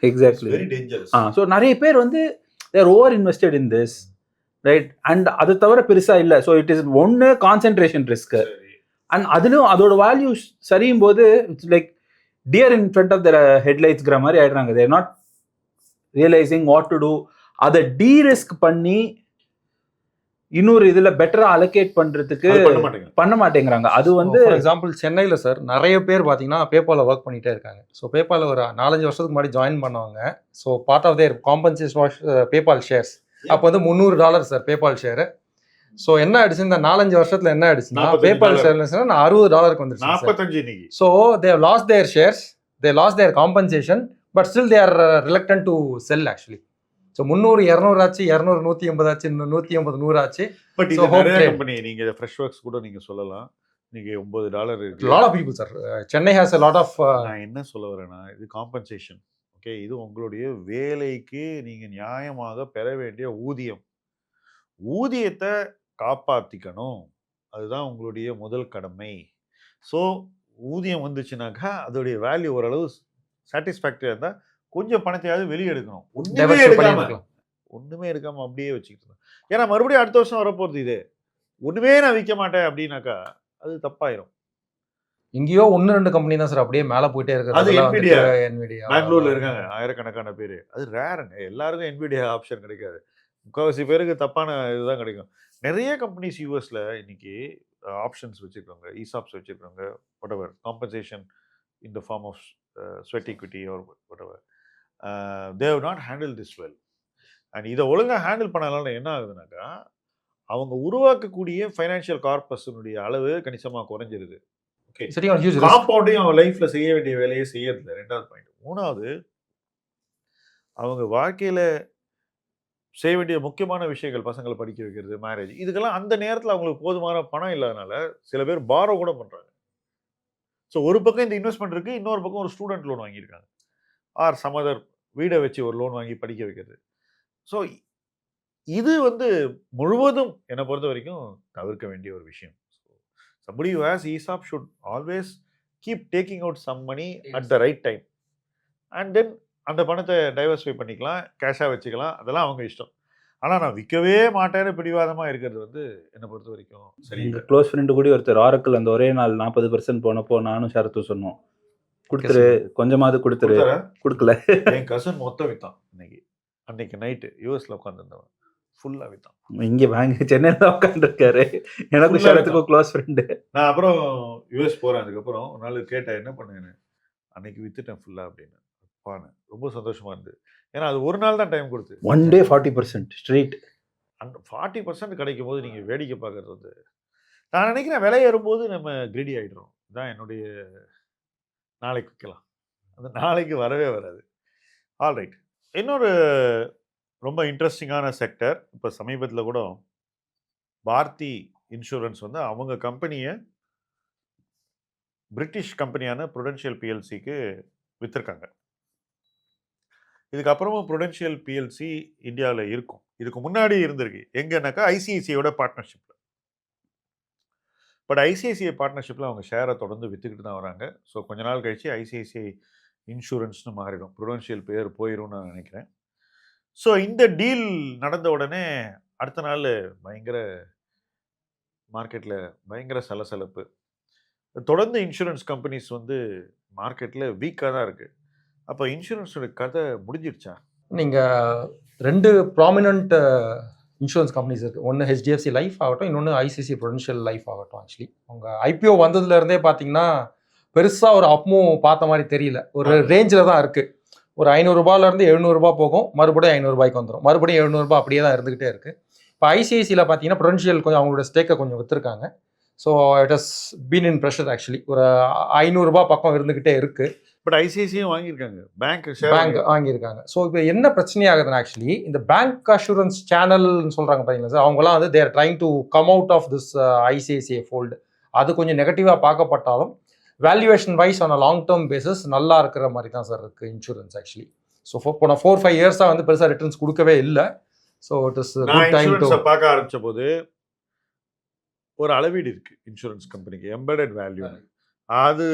Exactly, very dangerous. So நிறைய பேர் வந்து they're over invested in this, right? And அது தவிர பெருசா இல்லை. ஸோ இட் இஸ் ஒன்று கான்சென்ட்ரேஷன் ரிஸ்க். அண்ட் அதுலயும் அதோட வேல்யூ சரியும் போது it's like deer in front of the ஹெட்லைட்ஸ்ங்கிற மாதிரி ஆயிடுறாங்க. They're not realising what to do. அதை டீரிஸ்க் பண்ணி இன்னொரு இதுல பெட்டரா அலோகேட் பண்றதுக்கு பண்ண மாட்டேங்கிறாங்க. அது வந்து ஃபார் எக்ஸாம்பிள் சென்னையில் சார் நிறைய பேர் பார்த்தீங்கன்னா பேபாலில் ஒர்க் பண்ணிகிட்டே இருக்காங்க. ஸோ பேபாலில் ஒரு 4-5 வருஷத்துக்கு முன்னாடி ஜாயின் பண்ணவங்க. So part of their compensation was PayPal shares. அப்போ வந்து $300 சார் பேபால் ஷேரு. ஸோ என்ன ஆயிடுச்சு, இந்த 4-5 வருஷத்துல என்ன ஆயிடுச்சுன்னா பேபால் ஷேர்ஸ் $60 வந்துருச்சு. 45. So they have lost their shares, they lost their compensation, but still they are reluctant to sell actually. So 300 200 ஆச்சு, 200 150 ஆச்சு, 150 100 ஆச்சு. பட் இது நிறைய கம்பெனி, நீங்க ஃப்ரெஷ் ஒர்க்ஸ் கூட நீங்க சொல்லலாம், நீங்க $90 இருக்கு. Lot of people sir, Chennai has a lot of நான் என்ன சொல்ல வரேன்னா, இது காம்பன்சேஷன். ஓகே, இது உங்களுடைய வேலைக்கு நீங்க நியாயமாக பெற வேண்டிய ஊதியம். ஊதியத்தை காப்பாத்திக்கணும், அதுதான் உங்களுடைய முதல் கடமை. ஸோ ஊதியம் வந்துச்சுனாக்கா அதோடைய வேல்யூ ஓரளவு சாட்டிஸ்ஃபேக்டரியா இருந்தா கொஞ்சம் பணத்தையாவது வெளியே எடுக்கணும். ஒண்ணுமே எடுக்காம அப்படியே வச்சுக்கிட்டு, ஏன்னா மறுபடியும் அடுத்த வருஷம் வரப்போறது இது. ஒண்ணுமே நான் விற்க மாட்டேன் அப்படின்னாக்கா அது தப்பாயிரும். இங்கேயோ 1-2 கம்பெனி தான் சார் அப்படியே மேல போயிட்டே இருக்கு. அது NVIDIA பெங்களூர்ல இருக்காங்க, ஆயிரக்கணக்கான பேர். அது ரேருங்க, எல்லாருக்கும் NVIDIA ஆப்ஷன் கிடைக்காது. முக்கால்வாசி பேருக்கு தப்பான இதுதான் கிடைக்கும். நிறைய கம்பெனிஸ் யூஎஸ்ல இன்னைக்கு ஆப்ஷன்ஸ் வச்சுருக்கவங்க, ESOPs வச்சுருக்கவங்க, whatever compensation in the form of sweat equity or whatever, they have not handled this well. And இதை ஒழுங்காக ஹேண்டில் பண்ணனால என்ன ஆகுதுனாக்கா, அவங்க உருவாக்கக்கூடிய ஃபைனான்ஷியல் கார்பஸினுடைய அளவு கணிசமாக குறைஞ்சிருது. ஓகே, காம்பவுண்டையும் அவன் லைஃப்ல செய்ய வேண்டிய வேலையை செய்யறதில்ல. 2வது பாயிண்ட். 3வது, அவங்க வாழ்க்கையில செய்ய வேண்டிய முக்கியமான விஷயங்கள், பசங்களை படிக்க வைக்கிறது, மேரேஜ், இதுக்கெல்லாம் அந்த நேரத்தில் அவங்களுக்கு போதுமான பணம் இல்லாதனால சில பேர் பாரோ கூட பண்றாங்க. ஸோ ஒரு பக்கம் இந்த இன்வெஸ்ட்மெண்ட் இருக்கு, இன்னொரு பக்கம் ஒரு ஸ்டூடெண்ட் லோன் வாங்கியிருக்காங்க, ஆர் சமதர் வீடை வச்சு ஒரு லோன் வாங்கி படிக்க வைக்கிறது. ஸோ இது முழுவதும் என்னை பொறுத்த வரைக்கும் தவிர்க்க வேண்டிய ஒரு விஷயம். Somebody who has ESOP should always keep taking out some money at the right time, and then அந்த பணத்தை டைவர்சிஃபை பண்ணிக்கலாம், கேஷாக வச்சுக்கலாம், அதெல்லாம் அவங்க இஷ்டம். ஆனால் நான் விற்கவே மாட்டேன்னு பிடிவாதமாக இருக்கிறது என்னை பொறுத்த வரைக்கும் சரி. எங்கள் க்ளோஸ் ஃப்ரெண்டு கூட ஒருத்தர் ஆரக்கிள் அந்த ஒரே நாள் 40% போனப்போ நானும் ஷரத்தும் சொன்னோம், கொடுத்துரு, கொஞ்சமாவது கொடுத்துரு, கொடுக்கல. என் கசன் மொத்தம் விற்றான். அன்னைக்கு நைட்டு யூஎஸ்ல உட்காந்துருந்தவன் ஃபுல்லாக விற்றான். இங்கே வாங்கி சென்னையில் தான் உட்காந்துருக்காரு. எனக்கு ஷரத்துக்கும் க்ளோஸ் ஃப்ரெண்டு. நான் அப்புறம் யூஎஸ் போகிறேன். அதுக்கப்புறம் ஒரு நாள் கேட்டேன், என்ன பண்ணுங்கன்னு. அன்னைக்கு விற்றுட்டேன் ஃபுல்லாக அப்படின்னு. அப்பான்னு ரொம்ப சந்தோஷமாக இருந்தது. ஏன்னா அது ஒரு நாள் தான் டைம் கொடுத்து, 1 day 40% ஸ்ட்ரெயிட். அந்த 40% கிடைக்கும் போது நீங்கள் வேடிக்கை பார்க்கறது நான் நினைக்கிறேன் விலை ஏறும்போது நம்ம கிரெடி ஆகிடுறோம். இதுதான் என்னுடைய நாளைக்கு விற்கலாம், அந்த நாளைக்கு வரவே வராது. ஆல்ரைட், இன்னொரு ரொம்ப இன்ட்ரெஸ்டிங்கான செக்டர். இப்போ சமீபத்தில் கூட பாரதி இன்சூரன்ஸ் அவங்க கம்பெனியை பிரிட்டிஷ் கம்பெனியான ப்ருடென்ஷியல் பிஎல்சிக்கு விற்றுருக்காங்க. இதுக்கப்புறமும் ப்ருடென்ஷியல் பிஎல்சி இந்தியாவில் இருக்கும். இதுக்கு முன்னாடி இருந்திருக்கு எங்கன்னாக்கா ஐசிஐசிஐயோட பார்ட்னர்ஷிப்பில். பட் ஐசிஐசிஐ பார்ட்னர்ஷிப்பில் அவங்க ஷேரை தொடர்ந்து விற்றுக்கிட்டு தான் வராங்க. ஸோ கொஞ்ச நாள் கழிச்சு ஐசிஐசிஐ இன்சூரன்ஸ்னு மாறிடும், ப்ருடென்ஷியல் பேர் போயிடும்னு நான் நினைக்கிறேன். ஸோ இந்த டீல் நடந்த உடனே அடுத்த நாள் பயங்கர மார்க்கெட்டில் பயங்கர சலசலப்பு. தொடர்ந்து இன்சூரன்ஸ் கம்பெனிஸ் மார்க்கெட்டில் வீக்காக தான் இருக்குது. அப்போ இன்சூரன்ஸோட கதை முடிஞ்சிடுச்சா? நீங்கள் 2 ப்ராமினன்ட் இன்சூரன்ஸ் கம்பெனிஸ் இருக்குது. ஒன்று HDFC லைஃப் ஆகட்டும், இன்னொன்று ஐசிஐசிஐ ப்ருடென்ஷியல் லைஃப் ஆகட்டும். ஆக்சுவலி அவங்க ஐபிஓ வந்ததுலேருந்தே பார்த்தீங்கன்னா பெருசாக ஒரு அப்மூவ் பார்த்த மாதிரி தெரியல. ஒரு ரேஞ்சில் தான் இருக்குது. ஒரு 500 ரூபாயிலேருந்து 700 ரூபாய் போகும், மறுபடியும் 500 ரூபாய்க்கு வந்துடும், மறுபடியும் 700 ரூபாய் அப்படியே தான் இருந்துகிட்டே இருக்குது. இப்போ ஐசிஐசியில் பார்த்தீங்கன்னா ப்ருடென்ஷியல் கொஞ்சம் அவங்களோட ஸ்டேக்கை கொஞ்சம் விற்றுருக்காங்க. So it has been in pressure. Actually ஒரு 500 ரூபாய் பக்கம் இருந்துகிட்டே இருக்குது. பட் ஐசிஐசியும் வாங்கியிருக்காங்க, பேங்க் வாங்கியிருக்காங்க. ஸோ இப்போ என்ன பிரச்சனையாகுதுன்னா, ஆக்சுவலி இந்த பேங்க் அஷூரன்ஸ் சேனல்னு சொல்கிறாங்க பார்த்தீங்களா சார், அவங்களாம் they're trying to come out of this ICICI fold. அது கொஞ்சம் நெகட்டிவாக பார்க்கப்பட்டாலும் valuation wise on a long term basis நல்லா இருக்கிற மாதிரி தான் சார் இருக்குது இன்சூரன்ஸ் ஆக்சுவலி. ஸோ போன 4-5 இயர்ஸாக பெருசாக ரிட்டர்ன்ஸ் கொடுக்கவே இல்லை. So it is good time to பார்க்க ஆரம்பிச்ச போது ஒரு அளவீடு இருக்குது இன்சூரன்ஸ் கம்பெனிக்கு, எம்பெடட் வேல்யூ. அது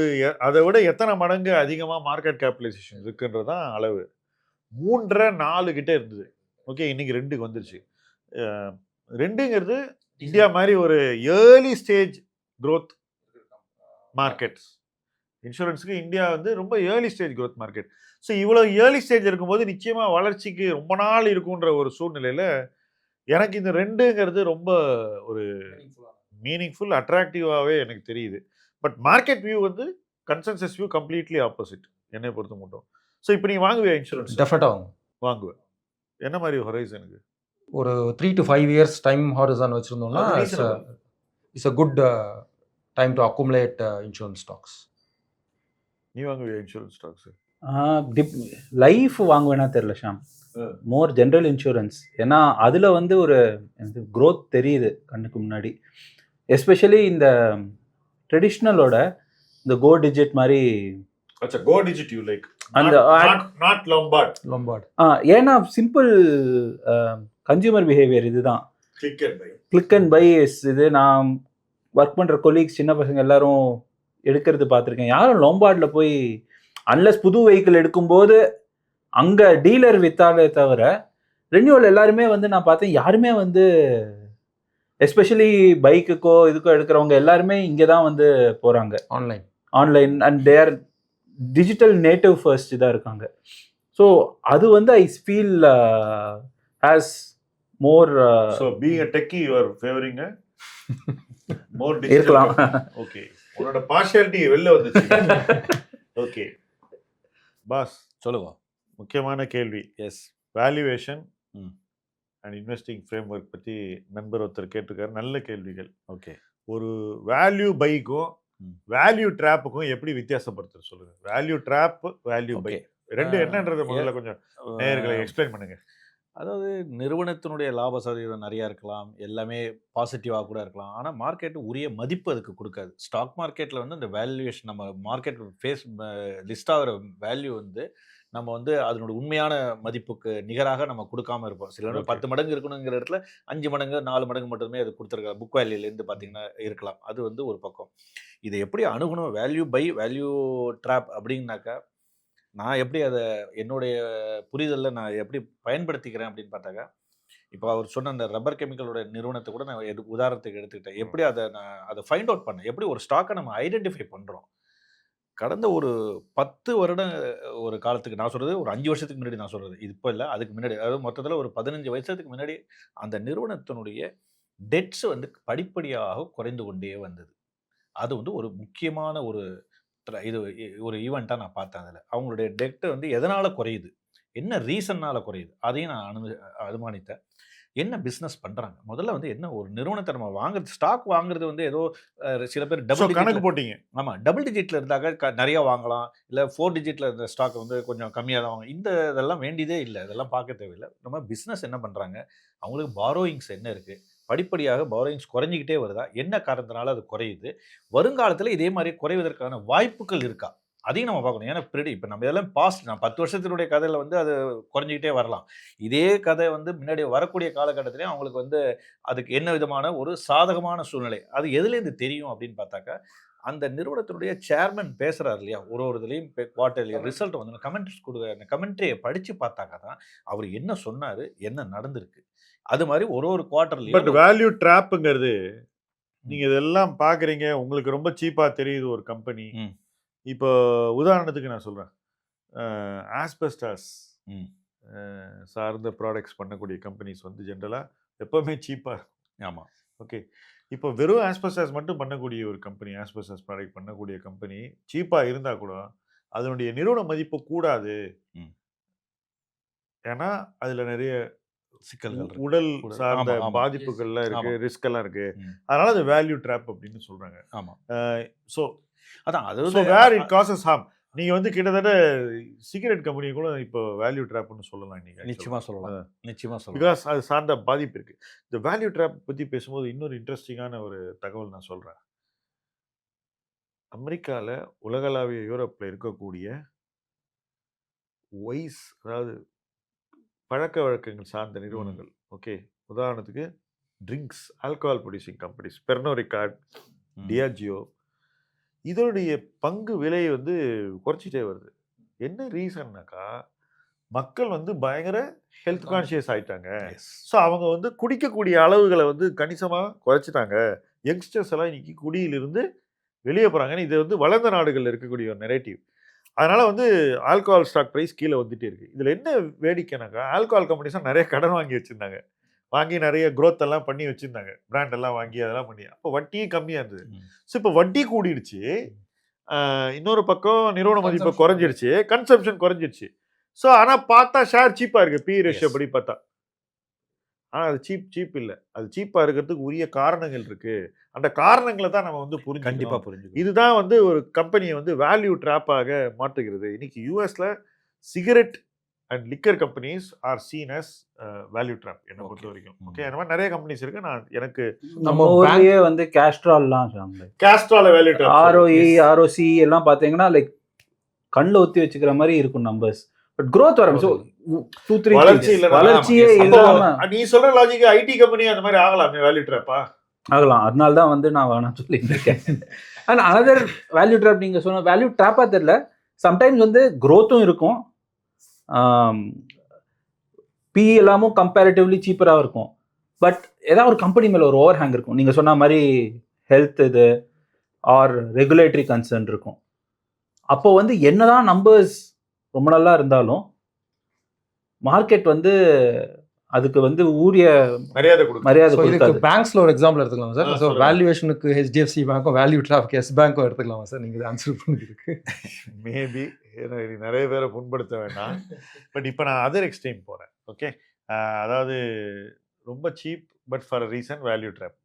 அதை விட எத்தனை மடங்கு அதிகமாக மார்க்கெட் கேபிடலைசேஷன் இருக்குன்றது தான் அளவு. 3.5-4 கிட்டே இருந்தது. ஓகே, இன்னைக்கு 2க்கு வந்துருச்சு. 2ங்கிறது இந்தியா மாதிரி ஒரு ஏர்லி ஸ்டேஜ் க்ரோத் மார்க்கெட்ஸ். இன்சூரன்ஸுக்கு இந்தியா ரொம்ப early stage growth market. So இவ்வளோ ஏர்லி ஸ்டேஜ் இருக்கும்போது நிச்சயமாக வளர்ச்சிக்கு ரொம்ப நாள் இருக்குன்ற ஒரு சூழ்நிலையில் எனக்கு இந்த 2ங்கிறது ரொம்ப ஒரு மீனிங்ஃபுல் அட்ராக்டிவாகவே எனக்கு தெரியுது. But market view consensus view completely opposite என்னை பொறுத்த மட்டும். ஸோ இப்போ நீ வாங்குவியா இன்சூரன்ஸ்? டெஃபினட்டாக வாங்குவேன். என்ன மாதிரி ஹொரைசனுக்கு? ஒரு 3 to 5 years டைம் ஹாரிசன் வச்சுருந்தோம்னா it's a good time to accumulate insurance stocks. நீ வாங்குவியா இன்சூரன்ஸ் ஸ்டாக்ஸ்? லைஃப் வாங்குவேன்னா தெரியல ஷாம், மோர் ஜென்ரல் இன்சூரன்ஸ். ஏன்னா அதில் ஒரு க்ரோத் தெரியுது கண்ணுக்கு முன்னாடி. எஸ்பெஷலி இந்த ட்ரெடிஷ்னலோட இந்த கோ டிஜிட் மாதிரி. அச்சா, கோ டிஜிட் யூ லைக் அந்த நாட் லம்பார்ட். ஏன்னா சிம்பிள் கன்சியூமர் பிஹேவியர் இதுதான். கிளிக் அண்ட் பை இது நான் ஒர்க் பண்ணுற கொலீக்ஸ் சின்ன பசங்க எல்லாரும் எடுக்கிறது பார்த்துருக்கேன். யாரும் லோம்பார்டில் போய் அன்லஸ் புது வெஹிக்கிள் எடுக்கும்போது அங்கே டீலர் வித்தாலே தவிர ரெனியூவல் எல்லாருமே நான் பார்த்தேன் யாருமே எஸ்பெஷலி பைக்குக்கோ இதுக்கோ எடுக்கிறவங்க எல்லாருமே இங்கே தான் போகிறாங்க. Online and their digital native first இதாக இருக்காங்க. ஸோ அது I feel has more. So being a techie you are favoring more இருக்கலாம். ஓகே, உன்னோட பார்ஷியாலிட்டி வெளில வந்துச்சு. ஓகே பாஸ், சொல்லுங்க. முக்கியமான கேள்வி. எஸ். வேல்யூவேஷன் ம். அண்ட் இன்வெஸ்டிங் ஃப்ரேம் ஒர்க் பற்றி நண்பர் ஒருத்தர் கேட்டிருக்காரு. நல்ல கேள்விகள். ஓகே. ஒரு வேல்யூ பைக்கும் வேல்யூ ட்ராப்புக்கும் எப்படி வித்தியாசப்படுத்துறது சொல்லுங்க. வேல்யூ ட்ராப், வேல்யூ பை ரெண்டு என்னன்றதை முதல்ல கொஞ்சம் நேயர்களை எக்ஸ்பிளைன் பண்ணுங்க. அதாவது நிறுவனத்தினுடைய லாப சதவீதம் நிறையா இருக்கலாம், எல்லாமே பாசிட்டிவாக கூட இருக்கலாம். ஆனால் மார்க்கெட்டு உரிய மதிப்பு அதுக்கு கொடுக்காது. ஸ்டாக் மார்க்கெட்டில் வந்து இந்த வேல்யூவேஷன் நம்ம மார்க்கெட் ஃபேஸ் லிஸ்ட் ஆகிற வேல்யூ வந்து நம்ம வந்து அதனோட உண்மையான மதிப்புக்கு நிகராக நம்ம கொடுக்காம இருப்போம். சில 10 மடங்கு இருக்கணுங்கிற இடத்துல 5 மடங்கு 4 மடங்கு மட்டுமே அது கொடுத்துருக்காங்க. புக் வேல்யூலேருந்து பார்த்தீங்கன்னா இருக்கலாம். அது வந்து ஒரு பக்கம். இதை எப்படி அணுகணும், வேல்யூ பை வேல்யூ ட்ராப் அப்படின்னாக்கா நான் எப்படி அதை என்னுடைய புரிதலில் நான் எப்படி பயன்படுத்திக்கிறேன் அப்படின்னு பார்த்தாக்கா, இப்போ அவர் சொன்ன அந்த ரப்பர் கெமிக்கலோட நிறுவனத்தை கூட நான் உதாரணத்துக்கு எடுத்துக்கிட்டேன். எப்படி நான் அதை ஃபைண்ட் அவுட் பண்ணேன், எப்படி ஒரு ஸ்டாக்கை நம்ம ஐடென்டிஃபை பண்ணுறோம். கடந்த ஒரு 10 வருட ஒரு காலத்துக்கு நான் சொல்கிறது, ஒரு 5 வருஷத்துக்கு முன்னாடி நான் சொல்கிறது, இது இப்போ இல்லை, அதுக்கு முன்னாடி, அதாவது மொத்தத்தில் ஒரு 15 வருஷத்துக்கு முன்னாடி அந்த நிறுவனத்தினுடைய டெட்ஸ் வந்து படிப்படியாக குறைந்து கொண்டே வந்தது. அது வந்து ஒரு முக்கியமான ஒரு இது ஒரு ஈவெண்ட்டாக நான் பார்த்தேன். அதில் அவங்களுடைய டெட்டு வந்து எதனால் குறையுது, என்ன ரீசன்னால் குறையுது, அதையும் நான் அனுமானித்தேன். என்ன பிஸ்னஸ் பண்ணுறாங்க, முதல்ல வந்து என்ன ஒரு நிறுவனத்தை நம்ம வாங்குறது, ஸ்டாக் வாங்குறது வந்து ஏதோ சில பேர் டபுள் கணக்கு போட்டீங்க. ஆமாம், டபுள் டிஜிட்டில் இருந்தாக்க நிறையா வாங்கலாம், இல்லை 4 டிஜிட்டில் இருந்த ஸ்டாக் வந்து கொஞ்சம் கம்மியாக தான் வாங்க. இதெல்லாம் வேண்டியதே இல்லை, இதெல்லாம் பார்க்க தேவையில்லை. நம்ம பிஸ்னஸ் என்ன பண்ணுறாங்க, அவங்களுக்கு பாரோயிங்ஸ் என்ன இருக்குது, படிப்படியாக பாரோயிங்ஸ் குறைஞ்சிக்கிட்டே வருதா, என்ன காரணத்தினால அது குறையுது, வருங்காலத்தில் இதே மாதிரி குறைவதற்கான வாய்ப்புகள் இருக்கா, அதையும் நம்ம பார்க்கணும். ஏன்னா இப்போ நம்ம இதெல்லாம் பாஸ்ட், நான் 10 வருஷத்தினுடைய கதையில் வந்து அது குறைஞ்சிக்கிட்டே வரலாம். இதே கதை வந்து முன்னாடி வரக்கூடிய காலகட்டத்திலே அவங்களுக்கு வந்து அதுக்கு என்ன விதமான ஒரு சாதகமான சூழ்நிலை, அது எதுலேருந்து தெரியும் அப்படின்னு பார்த்தாக்கா, அந்த நிறுவனத்தினுடைய சேர்மன் பேசுகிறார் இல்லையா, ஒரு இதுலேயும் குவார்டர்லி ரிசல்ட் வந்து கமெண்ட்ஸ் கொடுக்குற அந்த கமெண்ட்ரியை படித்து பார்த்தாக்கா தான் அவர் என்ன சொன்னார், என்ன நடந்திருக்கு. அது மாதிரி ஒரு குவார்டர்லி. பட் வேல்யூ ட்ராப்புங்கிறது நீங்கள் இதெல்லாம் பார்க்குறீங்க, உங்களுக்கு ரொம்ப சீப்பாக தெரியுது ஒரு கம்பெனி. இப்போ உதாரணத்துக்கு நான் சொல்கிறேன், ஆஸ்பெஸ்டாஸ் சார்ந்த ப்ராடக்ட்ஸ் பண்ணக்கூடிய கம்பெனிஸ் வந்து ஜென்ரலாக எப்போவுமே சீப்பாக இருக்கும். ஆமாம். ஓகே, இப்போ வெறும் ஆஸ்பெஸ்டாஸ் மட்டும் பண்ணக்கூடிய ஒரு கம்பெனி, ஆஸ்பெஸ்டாஸ் ப்ராடக்ட் பண்ணக்கூடிய கம்பெனி சீப்பாக இருந்தால் கூட அதனுடைய நிறுவன மதிப்பு கூடாது. ஏன்னா அதில் நிறைய சிக்கல்கள், உடல் சார்ந்த பாதிப்புகள்லாம் இருக்கு, ரிஸ்க் எல்லாம் இருக்கு. அதனால அது வேல்யூ ட்ராப் அப்படின்னு சொல்றாங்க. ஆமா. சோ அதான் அது வேர் இட் காசஸ் ஹார்ம். நீங்க வந்து கிட்டத்தட்ட சிகரெட் கம்பெனி கூட இப்போ வேல்யூ ட்ராப்னு சொல்லலாம். நீங்க நிச்சயமா சொல்லலாம், நிச்சயமா சொல்லலாம். பிகாஸ் அது சார்ந்த பாதிப்பு இருக்கு. இந்த வேல்யூ ட்ராப் பத்தி பேசும்போது இன்னொரு இன்ட்ரெஸ்டிங்கான ஒரு தகவல் நான் சொல்றேன். அமெரிக்கால, உலகளாவிய யூரோப்ல இருக்கக்கூடிய வைஸ், அதாவது பழக்க வழக்கங்கள் சார்ந்த நிறுவனங்கள், ஓகே, உதாரணத்துக்கு drinks, alcohol producing companies, பெர்னோ regard, Diageo, இதனுடைய பங்கு விலை வந்து குறைச்சிட்டே வருது. என்ன ரீசன்னாக்கா, மக்கள் வந்து பயங்கர ஹெல்த் கான்ஷியஸ் ஆயிட்டாங்க. ஸோ அவங்க வந்து குடிக்கக்கூடிய அளவுகளை வந்து கணிசமாக குறைச்சிட்டாங்க. யங்ஸ்டர்ஸ் எல்லாம் இன்னைக்கு குடியிலிருந்து வெளியே போகிறாங்கன்னு இது வந்து வளர்ந்த நாடுகளில் இருக்கக்கூடிய ஒரு நெரேட்டிவ். அதனால் வந்து ஆல்கஹால் ஸ்டாக் ப்ரைஸ் கீழே வந்துகிட்டே இருக்குது. இதில் என்ன வேடிக்கைனாக்கா, ஆல்கஹால் கம்பெனிஸாக நிறைய கடன் வாங்கி வச்சுருந்தாங்க, வாங்கி நிறைய க்ரோத் எல்லாம் பண்ணி வச்சுருந்தாங்க, பிராண்ட் எல்லாம் வாங்கி அதெல்லாம் பண்ணி. அப்போ வட்டியும் கம்மியாக இருந்தது. ஸோ இப்போ வட்டி கூடிடுச்சு, இன்னொரு பக்கம் நிறுவன மதிப்பு குறைஞ்சிருச்சு, கன்சம்ஷன் குறைஞ்சிருச்சு. ஸோ ஆனால் பார்த்தா ஷேர் சீப்பாக இருக்குது, பி ரேஷியோ படி பார்த்தா. ஆனால் அது சீப் இல்லை. அது சீப்பாக இருக்கிறதுக்கு உரிய காரணங்கள் இருக்குது. அந்த காரணங்களை தான் நம்ம வந்து கண்டிப்பாக புரிஞ்சுக்கணும். இதுதான் வந்து ஒரு கம்பெனியை வந்து வேல்யூ ட்ராப்பாக மாற்றுகிறது. இன்னைக்கு யூஎஸ்ல cigarette and liquor companies are seen as value trap என்னை பொறுத்த வரைக்கும். ஓகே, அந்த மாதிரி நிறைய கம்பெனிஸ் இருக்கு. எனக்கு நம்ம ஊர்லயே வந்து கேஸ்ட்ரால்லாம் கேஸ்ட்ரால வேல்யூ ட்ராப், ஆர்ஓஇ, ஆர்ஓசி எல்லாம் பாத்தீங்கன்னா லைக் கண்ணில் ஒத்தி வச்சுக்கிற மாதிரி இருக்கும் நம்பர்ஸ். பட் growth வரும். ஸோ 2-3 வளர்ச்சியே இல்லாம நீ சொல்ற லாஜிக் ஐடி கம்பெனி அந்த மாதிரி ஆகலாம், வேல்யூ ட்ராப்பா ஆகலாம். அதனால தான் வந்து நான் வேணாம் சொல்லிட்டு இருக்கேன். அண்ட் அனதர் வேல்யூ ட்ராப், நீங்க சொன்ன வேல்யூ ட்ராப்பா தெரியல, சம்டைம்ஸ் வந்து growthம் இருக்கும், பிஇ எல்லாமும் கம்பேரிட்டிவ்லி சீப்பராக இருக்கும். பட் ஏதாவது ஒரு கம்பெனி மேலே ஒரு ஓவர் ஹேங் இருக்கும். நீங்கள் சொன்ன மாதிரி ஹெல்த் இது ஆர் ரெகுலேட்டரி கன்சர்ன் இருக்கும். அப்போ வந்து என்னதான் நம்பர்ஸ் ரொம்ப நல்லா இருந்தாலும் மார்க்கெட் வந்து அதுக்கு வந்து ஊரிய மரியாதை கொடுக்கும். மரியாதை ஸோ இதுக்கு கொடுக்காது. பேங்க்ஸ்ல ஒரு எக்ஸாம்பிள் எடுத்துக்கலாமா சார்? ஸோ சொல்லுங்க. வேல்யூவேஷனுக்கு ஹெச்டிஎஃப்சி பேங்க்கும் வேல்யூ ட்ராஃபிக் எஸ் பேங்க்கும் எடுத்துக்கலாமா சார்? நீங்கள் ஆன்சர் பண்ணிருக்கு. மேபி நிறைய பேரை புண்படுத்த வேண்டாம். பட் இப்போ நான் அதர் எக்ஸ்ட்ரீம் போகிறேன். ஓகே, அதாவது ரொம்ப cheap but for a reason value trap.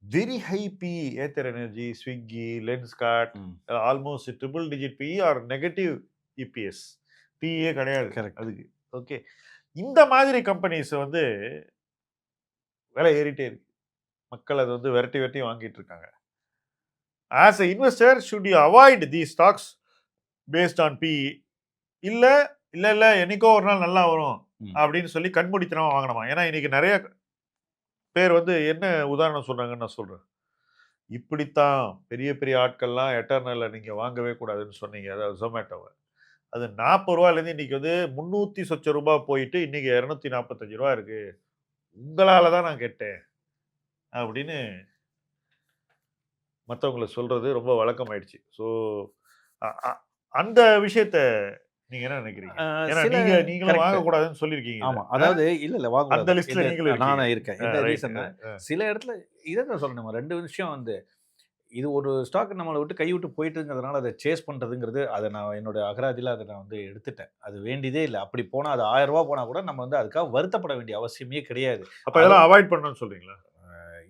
Very high P Ather Energy, Swiggy, Lenskart, almost triple digit P are negative EPS, PE கிடையாது Correct. அதுக்கு. ஓகே, இந்த மாதிரி கம்பெனிஸ் வந்து விலை ஏறிட்டே இருக்கு. மக்கள் அதை வந்து விரட்டி விரட்டி வாங்கிட்டு இருக்காங்க. As a investor should you avoid the stocks based on PE? இல்ல இல்ல இல்ல என்னைக்கோ ஒரு நாள் நல்லா வரும் அப்படின்னு சொல்லி கண்மூடித்தனமா வாங்கணுமா? ஏன்னா இன்னைக்கு நிறைய பேர் வந்து என்ன உதாரணம் சொல்றாங்கன்னு நான் சொல்றேன். இப்படித்தான் பெரிய பெரிய ஆட்கள்லாம் எட்டர்னல்ல நீங்க வாங்கவே கூடாதுன்னு சொன்னீங்க, அதாவது ஜொமேட்டோவை. அது 40 ரூபாயிலேருந்து இன்னைக்கு வந்து 300 சொச்ச ரூபாய் போயிட்டு இன்னைக்கு 245 ரூபா இருக்கு. உங்களால தான் நான் கேட்டேன் அப்படின்னு மற்றவங்களை சொல்றது ரொம்ப வழக்கமாயிடுச்சு. ஸோ அந்த விஷயத்த நீங்க என்ன நினைக்கிறீங்க? ஏன்னா சில நீங்களும் correct. வாங்கக்கூடாதுன்னு சொல்லியிருக்கீங்க. ஆமா, அதாவது இல்ல இல்ல வாங்க அந்த லிஸ்ட்ல நீங்களும் நானே இருக்கீங்க. இருக்கேன். இந்த Right. ரீசன் சில இடத்துல இதை தான் சொல்லணும். ரெண்டு விஷயம் வந்து இது ஒரு ஸ்டாக் நம்மளை விட்டு கை விட்டு போயிட்டுங்கிறதுனால அதை சேஸ் பண்ணுறதுங்கிறது, அதை நான் என்னோட அகராதியில் அதை நான் வந்து எடுத்துட்டேன். அது வேண்டியதே இல்லை. அப்படி போனால் அது 1000 ரூபா போனால் கூட நம்ம வந்து அதுக்காக வருத்தப்பட வேண்டிய அவசியமே கிடையாது. அப்ப இதெல்லாம் அவாய்ட் பண்ணணும்னு சொல்றீங்களா?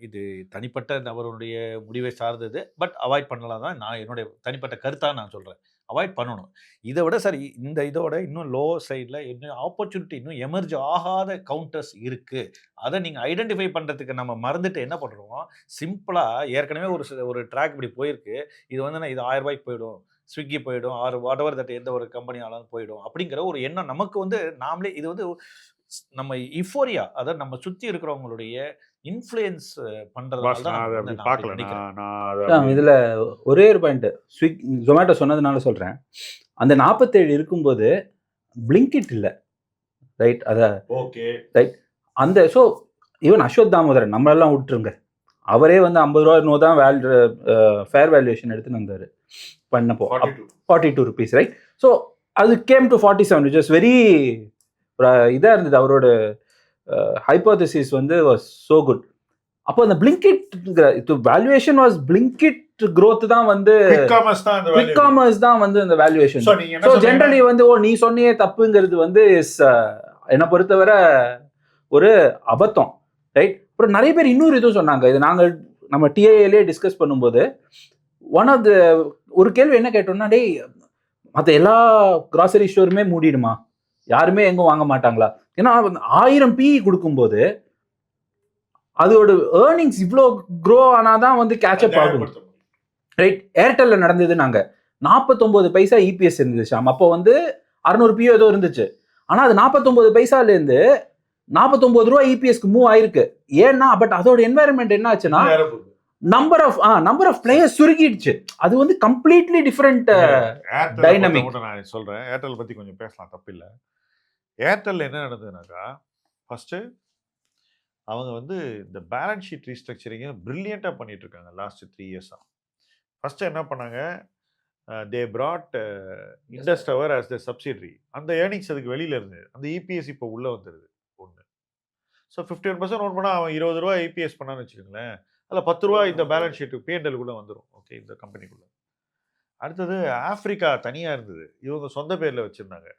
இது தனிப்பட்ட நபருடைய முடிவை சார்ந்தது. பட் அவாய்ட் பண்ணலாம் தான் நான் என்னுடைய தனிப்பட்ட கருத்தாக நான் சொல்கிறேன். அவாய்ட் பண்ணணும். இதை விட சரி, இந்த இதோட இன்னும் லோ சைடில் இன்னும் ஆப்பர்ச்சுனிட்டி, இன்னும் எமர்ஜ் ஆகாத கவுண்டர்ஸ் இருக்குது. அதை நீங்கள் ஐடென்டிஃபை பண்ணுறதுக்கு நம்ம மறந்துட்டு என்ன பண்ணுறோம், சிம்பிளாக ஏற்கனவே ஒரு ட்ராக் இப்படி போயிருக்கு. இது வந்து நான் இது 1000 ரூபாய்க்கு போயிடும், ஸ்விக்கி போயிடும், ஆர் வாட் எவர் தட் எந்த ஒரு கம்பெனி ஆனாலும் போயிடும் அப்படிங்கிற ஒரு எண்ணம் நமக்கு வந்து நாமளே இது வந்து நம்ம இஃபோரியா, அதாவது நம்ம சுற்றி இருக்கிறவங்களுடைய இன்ஃப்ளூயன்ஸ் பாஸ், நான் அதை அப்படி பார்க்கல. நான் அதை அப்படி- இதுல ஒரே ஒரு பாயிண்ட், ஜொமேட்டோ சொன்னதுனால சொல்றேன். அந்த 47 இருக்கும்போது பிளிங்கிட் இல்லை, ரைட்? அத ஓகே, அந்த ஸோ ஈவன் அஸ்வத் தாமோதரன் நம்மளெல்லாம் விட்டுருங்க, அவரே வந்து 50 ரூபா இன்னும் தான் ஃபேர் வேல்யூவேஷன் எடுத்துன்னு வந்தார் பண்ணப்போ 42. 42 ருபீஸ், ரைட்? ஸோ அது came to 47, which is very இதாக இருந்தது. அவரோட ஹைப்போதசிஸ் வந்து வாஸ் ஸோ குட். அப்போ அந்த Blinkit valuation was Blinkit growth தான் வந்து Quick commerce தான் அந்த குவிக் value. காமர்ஸ் தான் வந்து அந்த வேல்யூவேஷன். So, நீங்க என்ன ஸோ சொல்றீங்க? ஜென்ரலி வந்து நீ சொன்னியே தப்புங்கிறது வந்து என்னை பொறுத்தவரை ஒரு அபத்தம், ரைட்? அப்புறம் நிறைய பேர் இன்னொரு இதுவும் சொன்னாங்க. இது நம்ம டிஐஏலே டிஸ்கஸ் பண்ணும்போது ஒன் ஆஃப் த ஒரு கேள்வி என்ன கேட்டோம்னா, டேய் மற்ற எல்லா கிராசரி ஸ்டோருமே மூடிடுமா, யாருமே எங்கும் வாங்க மாட்டாங்களா? ஏன்னா 1000 PE கொடுக்கும்போது அதோட ஏர்னிங்ஸ் இவ்வளோ க்ரோ ஆனாதான் வந்து கேட்சப் ஆகும், ரைட்? ஏர்டெல்ல நடந்தது, நாங்க 49 பைசா இபிஎஸ் இருந்துச்சு. அப்போ வந்து 600 PO ஏதோ இருந்துச்சு. ஆனா அது 49 பைசாலேருந்து 49 ரூபா இபிஎஸ்க்கு மூவ் ஆயிருக்கு. ஏன்னா பட் அதோட என்வாயர்மெண்ட் என்ன ஆச்சுன்னா, நம்பர் ஆஃப் பிளேயர்ஸ் சுருக்கிடுச்சு. அது வந்து கம்ப்ளீட்லி டிஃபரெண்ட் டைனமிக். நான் சொல்றேன், ஏர்டெல் பத்தி கொஞ்சம் பேசலாம், தப்பில்லை. ஏர்டெல் என்ன நடந்ததுனாக்கா, ஃபர்ஸ்ட் அவங்க வந்து இந்த பேலன்ஸ் ஷீட் ரீஸ்ட்ரக்சரிங்க பிரில்லியண்டா பண்ணிட்டு இருக்காங்க லாஸ்ட் 3 இயர்ஸா. ஃபர்ஸ்ட் என்ன பண்ணாங்க, they brought Indus Tower as the subsidiary. அந்த ஏர்னிங்ஸ் அதுக்கு வெளியில இருந்தது. அந்த இபிஎஸ் இப்போ உள்ள வந்துருது ஒன்று. ஸோ 51% ஓன் பண்ணால் அவன் 20 ரூபா இபிஎஸ் பண்ணான்னு வச்சுக்கோங்களேன், அதில் 10 ரூபா இந்த பேலன்ஸ் ஷீட்டு பிஎன்எல்குள்ளே வந்துடும். ஓகே, இந்த கம்பெனிக்குள்ளே. அடுத்தது ஆப்பிரிக்கா தனியாக இருந்தது, இவங்க சொந்த பேரில் வச்சுருந்தாங்க.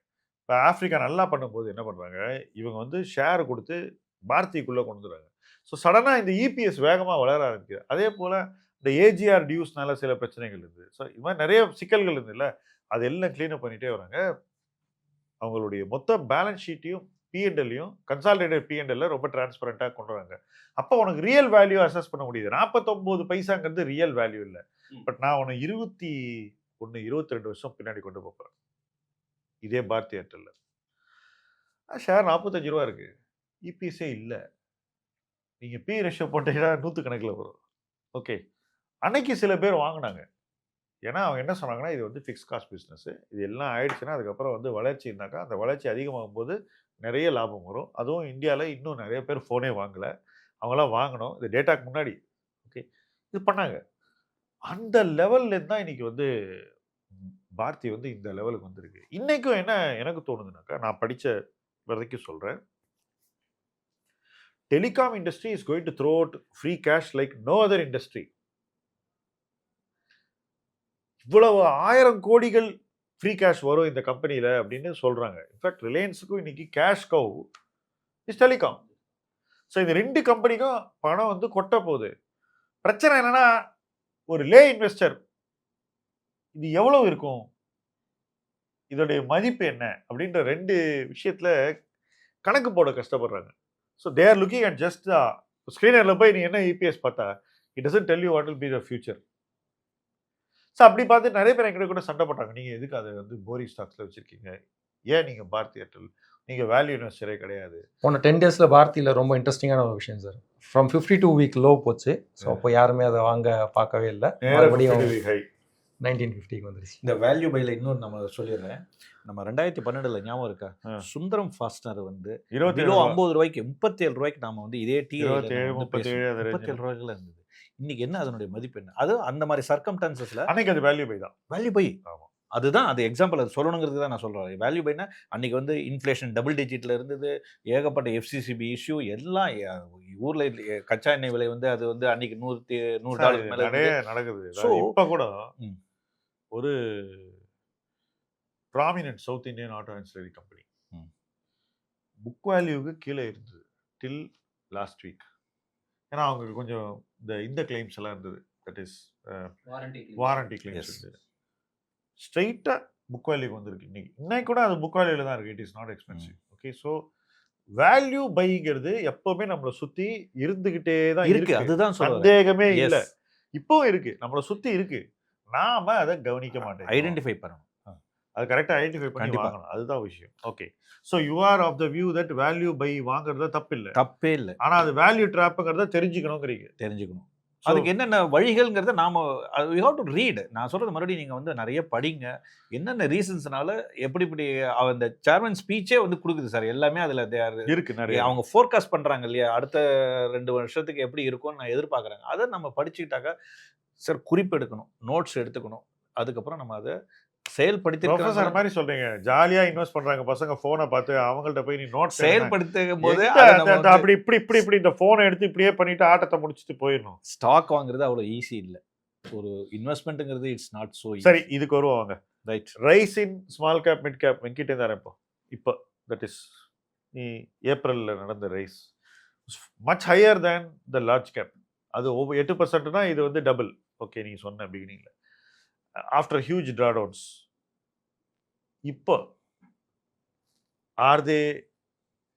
இப்போ ஆப்பிரிக்கா நல்லா பண்ணும்போது என்ன பண்ணுறாங்க, இவங்க வந்து ஷேர் கொடுத்து பாரதிக்குள்ளே கொண்டு வராங்க. ஸோ சடனாக இந்த இபிஎஸ் வேகமாக வளர ஆரம்பிக்குது. அதே போல் இந்த ஏஜிஆர் டியூஸ்னால சில பிரச்சனைகள் இருக்குது. ஸோ இது மாதிரி நிறைய சிக்கல்கள் இருந்துல்ல, அது எல்லாம் க்ளீன் அப் பண்ணிகிட்டே வராங்க. அவங்களுடைய மொத்த பேலன்ஸ் ஷீட்டையும் பிஎன்எல்லையும் கன்சாலிடேட்டட் பிஎன்எல்ல ரொம்ப டிரான்ஸ்பரண்டாக கொண்டு வராங்க. அப்போ உனக்கு ரியல் வேல்யூ அசஸ் பண்ண முடியுது. 49 பைசாங்கிறது ரியல் வேல்யூ இல்லை. பட் நான் உனக்கு 22 வருஷம் பின்னாடி கொண்டு போகிறேன். இதே பாரதி ஏர்டெல்ல ஷேர் 45 ரூபா இருக்கு, இபிஎஸ்ஸே இல்லை. நீங்கள் பி ரேஷியோ போட்டீங்கன்னா 100 கணக்கில் வரும். ஓகே, அன்னைக்கு சில பேர் வாங்கினாங்க. ஏன்னா அவங்க என்ன சொன்னாங்கன்னா, இது வந்து ஃபிக்ஸ் காஸ்ட் பிஸ்னஸ், இது எல்லாம் ஆயிடுச்சுன்னா அதுக்கப்புறம் வந்து வளர்ச்சி இருந்தாக்கா அந்த வளர்ச்சி அதிகமாகும் போது நிறைய லாபம் வரும். அதுவும் இந்தியாவில் இன்னும் நிறைய பேர் ஃபோனே வாங்கலை, அவங்களாம் வாங்கணும். இது டேட்டாக்கு முன்னாடி ஓகே இது பண்ணாங்க. அந்த லெவல்லேருந்து தான் இன்னைக்கு வந்து பாரதி வந்து இந்த லெவலுக்கு வந்திருக்கு. இன்னைக்கும் என்ன எனக்கு தோணுதுனாக்கா, நான் படித்த வரைக்கும் சொல்கிறேன், telecom industry is going to throw out free cash like no other industry. இவ்வளவு 1000 கோடிகள் ஃப்ரீ கேஷ் வரும் இந்த கம்பெனியில் அப்படின்னு சொல்கிறாங்க. இன்ஃபேக்ட் ரிலையன்ஸுக்கும் இன்னைக்கு cash cow is telecom. So இந்த 2 கம்பெனிக்கும் பணம் வந்து கொட்ட போகுது. பிரச்சனை என்னன்னா, ஒரு லே இன்வெஸ்டர் இது எவ்வளவு இருக்கும், இதோடைய மதிப்பு என்ன அப்படின்ற 2 விஷயத்தில் கணக்கு போட கஷ்டப்படுறாங்க. So they are looking at just ஸ்க்ரீனரில் போய் நீ என்ன இபிஎஸ் பார்த்தா it doesn't tell you what will be the future. So அப்படி பார்த்து நிறைய பேர் எங்கிட்ட கூட சண்டை போட்டாங்க, நீங்கள் எதுக்கு அதை வந்து போரிங் ஸ்டாக்ஸில் வச்சுருக்கீங்க, ஏன் நீங்கள் பாரதி ஏர்டெல், நீங்கள் வேல்யூ இன்வெஸ்டரே கிடையாது. போன 10 டேஸில் பாரதியில் ரொம்ப இன்ட்ரெஸ்டிங்கான ஒரு விஷயம் சார். ஃப்ரம் 52 வீக் லோ போச்சு. ஸோ அப்போ யாருமே அதை வாங்க பார்க்கவே இல்லை. மறுபடியும் 1950க்கு வந்துருச்சு. இந்த வேல்யூ பையில் இன்னொன்று நம்ம சொல்லிடுறேன். நம்ம 2012 ஞாபகம் இருக்கா, சுந்தரம் ஃபாஸ்டனர் வந்து 50 ரூபாய்க்கு 37 ரூபாய்க்கு நாம வந்து இதே டீ 37 ரூபாய்க்குல இருந்தது. இன்னைக்கு என்ன அதனுடைய மதிப்பு என்ன? அது அந்த மாதிரி சர்க்கம்டான்சஸ்ல அன்னைக்கு அது வேல்யூ பை தான். வேல்யூ பை, அதுதான் அது எக்ஸாம்பிள். அது சொல்லணுங்கிறது தான் நான் சொல்றேன். வேல்யூ பைனா அன்னைக்கு வந்து இன்ஃப்ளேஷன் டபுள் டிஜிட்ல இருந்தது, ஏகப்பட்ட எஃப்சிசிபி இஷ்யூ எல்லாம், ஊர்ல கச்சா எண்ணெய் விலை வந்து அது வந்து அன்னைக்கு $100 மேல நடக்குது. இப்ப கூட ஒரு prominent South Indian auto ancillary company book வேல்யூக்கு கீழே இருந்தது டில் லாஸ்ட் வீக். ஏன்னா அவங்களுக்கு கொஞ்சம் இந்த கிளைம்ஸ் எல்லாம் இருந்தது, தட் இஸ் வாரண்டி கிளைம்ஸ் இருந்தது. ஸ்ட்ரெயிட்டாக புக் வேல்யூக்கு வந்திருக்கு. இன்னைக்கு கூட அது புக் வேல்யூல தான் இருக்கு. It is not expensive. Okay, so value பைங்கிறது எப்பவுமே நம்மளை சுத்தி இருந்துகிட்டே தான் இருக்கு. அதுதான் சந்தேகமே இல்லை. இப்போ இருக்கு, நம்மளை சுத்தி இருக்கு, நாம அதை கவனிக்க மாட்டோம், ஐடென்டிஃபை பண்ணணும். அது கரெக்டாக ஐடென்டிஃபை பண்ணி வாங்கணும், அதுதான் விஷயம். Okay, so you are of the view that value buy வாங்குறத தப்பே இல்லை. ஆனால் அது வேல்யூ ட்ராப்புங்கிறத தெரிஞ்சுக்கணும். அதுக்கு என்னென்ன வழிகள்ங்கிறத நாம வி ஹேவ் டு ரீட். நான் சொல்றது மறுபடியும் நீங்க வந்து நிறைய படிங்க. என்னென்ன ரீசன்ஸ்னால எப்படி அந்த சேர்மன் ஸ்பீச்சே வந்து கொடுக்குது சார். எல்லாமே அதுல இருக்கு நிறைய. அவங்க ஃபோர்காஸ்ட் பண்றாங்க இல்லையா, அடுத்த 2 வருஷத்துக்கு எப்படி இருக்கும்னு நான் எதிர்பார்க்குறேன். அதை நம்ம படிச்சுக்கிட்டாக்கா சார், குறிப்பு எடுக்கணும், நோட்ஸ் எடுத்துக்கணும், அதுக்கப்புறம் நம்ம அதை செயல்படுத்தி மாதிரி சொல்றீங்க. ஜாலியா இன்வெஸ்ட் பண்றாங்க பசங்க, போனை பார்த்து அவங்கள்ட்ட போய் நீ நோட் செயல்படுத்தும் போது அப்படி இப்படி இந்த போனை எடுத்து இப்படியே பண்ணிட்டு ஆட்டத்தை முடிச்சுட்டு போயிடணும். ஸ்டாக் வாங்குறது அவ்வளவு ஈஸி இல்லை. ஒரு இன்வெஸ்ட்மெண்ட்ங்கிறது இட்ஸ் நாட் சோ. சரி, இதுக்கு வருவாங்க. Right, rise in small cap mid cap வெங்கிட்டே தான் இப்போ தட் இஸ் ஏப்ரல்ல நடந்த rise much higher than the large cap. அது 8%னா இது வந்து டபுள். ஓகே, நீங்க சொன்ன பிகினிங்ல ஆஃப்டர் ஹியூஜ் drawdowns. இப்போ are they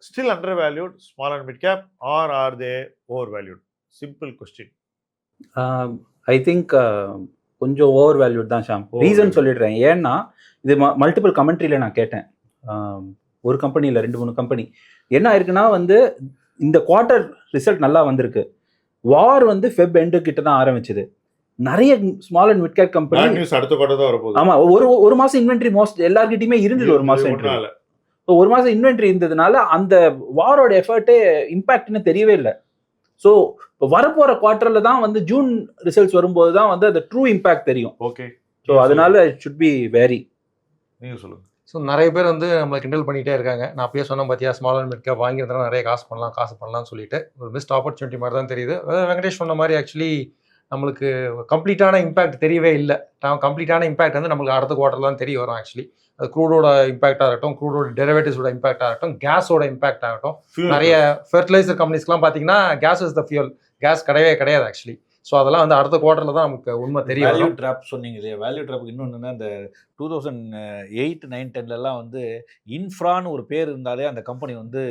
still undervalued small and mid cap or are they overvalued? Simple question. I think கொஞ்சம் ஓவர் வேல்யூட் தான் ஷாம். ரீசன் சொல்லிடுறேன். ஏன்னா இது மல்டிபிள் கமெண்ட்ரியில் நான் கேட்டேன். ஒரு கம்பெனியில் 2-3 கம்பெனி என்ன ஆயிருக்குன்னா வந்து இந்த குவார்ட்டர் ரிசல்ட் நல்லா வந்திருக்கு. வார் வந்து ஃபெப் எண்டு கிட்ட தான் ஆரம்பிச்சது. நிறைய small and mid gap company அடுத்த குவார்ட்டர் தான் வரப்போகுது. ஆமா, ஒரு மாசம் இன்வென்ட்ரி மோஸ்ட் எல்லார்கிட்டயுமே இருந்தது. ஒரு மாசம் இன்வென்ட்ரி இருந்ததுனால அந்த வாரோட எஃபர்ட்டே இம்பாக்ட்னு தெரியவே இல்லை. ஸோ வரப்போற குவார்ட்டர்ல தான் வந்து ஜூன் ரிசல்ட்ஸ் வரும்போது தான் வந்து அந்த ட்ரூ இம்பாக்ட் தெரியும். ஓகே, ஸோ அதனால இட் ஷுட் பி வேரி. நீங்க சொல்லுங்க. ஸோ நிறைய பேர் வந்து நம்மளை கிண்டல் பண்ணிகிட்டே இருக்காங்க. நான் அப்பயே சொன்னேன் பார்த்தியா, ஸ்மால் அண்ட் மிட் கேப் வாங்கியிருந்தா நிறைய காசு பண்ணலாம்னு சொல்லிட்டு ஒரு பெஸ்ட் ஆப்பர்ச்சுனிட்டி மாதிரி தான் தெரியுது. வெங்கடேஷ் சொன்ன மாதிரி ஆக்சுவலி நம்மளுக்கு கம்ப்ளீட்டான இம்பாக்ட் தெரியவே இல்லை. கம்ப்ளீட்டான இம்பாக்ட் வந்து நம்மளுக்கு அடுத்த குவார்ட்டர் தான் தெரிய வரும். ஆக்சுவலி அது க்ரூடோட இம்பாக்ட் ஆகட்டும், க்ரூடோட டெரிவேட்டிவ்ஸோட இம்பாக்ட் ஆகட்டும், கேஸோட இம்பாக்ட் ஆகட்டும். நிறைய ஃபெர்டிலைசர் கம்பெனிஸ்லாம் பார்த்தீங்கன்னா gas is the fuel, gas கிடையாது ஆக்சுவலி. ஸோ அதெல்லாம் வந்து அடுத்த குவார்ட்டரில் தான் நமக்கு உண்மை தெரியும். வேல்யூ ட்ராப் சொன்னீங்க இல்லையா, வேல்யூ ட்ராப்புக்கு இன்னொன்று இந்த 2008, 9, 10லலாம் வந்து இன்ஃப்ரான்னு ஒரு பேர் இருந்தாலே அந்த கம்பெனி வந்து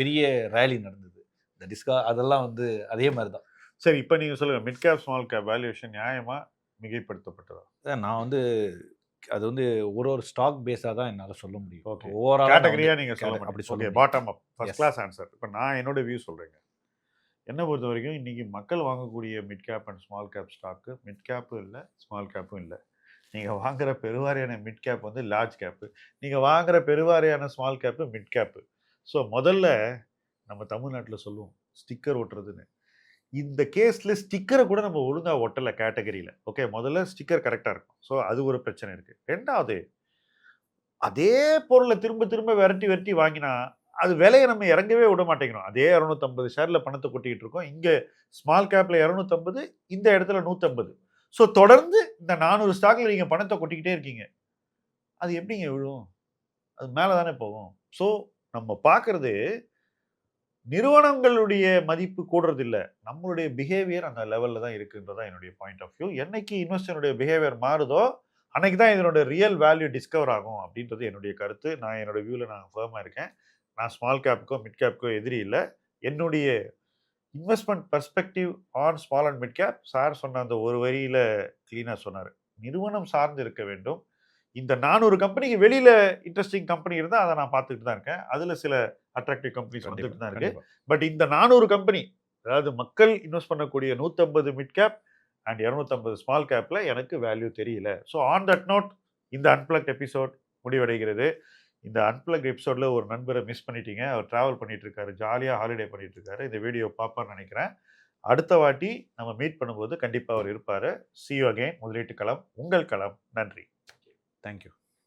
பெரிய ரேலி நடந்தது. இந்த டிஸ்கா அதெல்லாம் வந்து அதே மாதிரி தான். சரி, இப்போ நீங்கள் சொல்லுங்கள், mid cap small cap valuation நியாயமாக மிகைப்படுத்தப்பட்டதா? நான் வந்து அது வந்து ஒரு ஸ்டாக் பேஸாக தான் என்னால் சொல்ல முடியும். ஓகே, ஓவரால் கேட்டகரியாக நீங்கள் சொல்ல அப்படி ஓகே, சொல்ல bottom up first class answer. இப்போ நான் என்னோட வியூ சொல்கிறேங்க. என்னை பொறுத்த வரைக்கும் இன்றைக்கி மக்கள் வாங்கக்கூடிய mid cap and small cap ஸ்டாக்கு மிட் கேப்பும் இல்லை, ஸ்மால் கேப்பும் இல்லை. நீங்கள் வாங்குகிற பெருவாரியான மிட் கேப் வந்து லார்ஜ் கேப்பு, நீங்கள் வாங்குகிற பெருவாரியான small cap mid cap. So முதல்ல நம்ம தமிழ்நாட்டில் சொல்லுவோம் ஸ்டிக்கர் ஒட்டுறதுன்னு. இந்த கேஸில் ஸ்டிக்கரை கூட நம்ம ஒழுங்காக ஒட்டலை கேட்டகரியில். ஓகே, முதல்ல ஸ்டிக்கர் கரெக்டாக இருக்கும். ஸோ அது ஒரு பிரச்சனை இருக்குது. ரெண்டாவது, அதே பொருளை திரும்ப விரட்டி வாங்கினா அது விலையை நம்ம இறங்கவே விட மாட்டேங்கிறோம். அதே 250 ஷேர்ல பணத்தை கொட்டிக்கிட்டு இருக்கோம். இங்க ஸ்மால் கேப்ல 250, இந்த இடத்துல 150. ஸோ தொடர்ந்து இந்த 400 ஸ்டாக்ல நீங்க பணத்தை கொட்டிக்கிட்டே இருக்கீங்க. அது எப்படிங்க விழும்? அது மேல தானே போகும். ஸோ நம்ம பார்க்கறது நிறுவனங்களுடைய மதிப்பு கூடுறது இல்ல. நம்மளுடைய பிஹேவியர் அந்த லெவல்ல தான் இருக்குன்றதா என்னுடைய பாயிண்ட் ஆஃப் வியூ. என்னைக்கு இன்வெஸ்டருடைய பிஹேவியர் மாறுதோ அன்னைக்கு தான் இதனோட ரியல் வேல்யூ டிஸ்கவர் ஆகும் அப்படின்றது என்னுடைய கருத்து. நான் என்னோட வியூல நான் ஃபர்மா இருக்கேன். நான் ஸ்மால் கேப்புக்கோ மிட் கேப்புக்கோ எதிரி இல்லை. என்னுடைய investment perspective on small and mid gap sir சொன்ன அந்த ஒரு வரியில கிளீனாக சொன்னார். நிறுவனம் சார்ந்து இருக்க வேண்டும். இந்த 400 கம்பெனிக்கு வெளியில இன்ட்ரெஸ்டிங் கம்பெனி இருந்தால் அதை நான் பார்த்துக்கிட்டு தான் இருக்கேன். அதில் சில அட்ராக்டிவ் கம்பெனிஸ் வந்துட்டு தான் இருக்கு. பட் இந்த 400 கம்பெனி, அதாவது மக்கள் இன்வெஸ்ட் பண்ணக்கூடிய 150 மிட் கேப் அண்ட் 250 ஸ்மால் கேப்ல எனக்கு வேல்யூ தெரியல. ஸோ ஆன் தட் நோட் இந்த அன்பிளக்ட் எபிசோட் முடிவடைகிறது. இந்த அன்பிளக்ட் எபிசோட்ல ஒரு நண்பரை மிஸ் பண்ணிட்டீங்க. அவர் டிராவல் பண்ணிட்டு இருக்காரு, ஜாலியாக ஹாலிடே பண்ணிட்டு இருக்காரு. இந்த வீடியோ பார்ப்பார்னு நினைக்கிறேன். அடுத்த வாட்டி நம்ம மீட் பண்ணும்போது கண்டிப்பாக அவர் இருப்பார். See you again. முதலீட்டு களம் உங்கள் களம். நன்றி. தேங்க்யூ.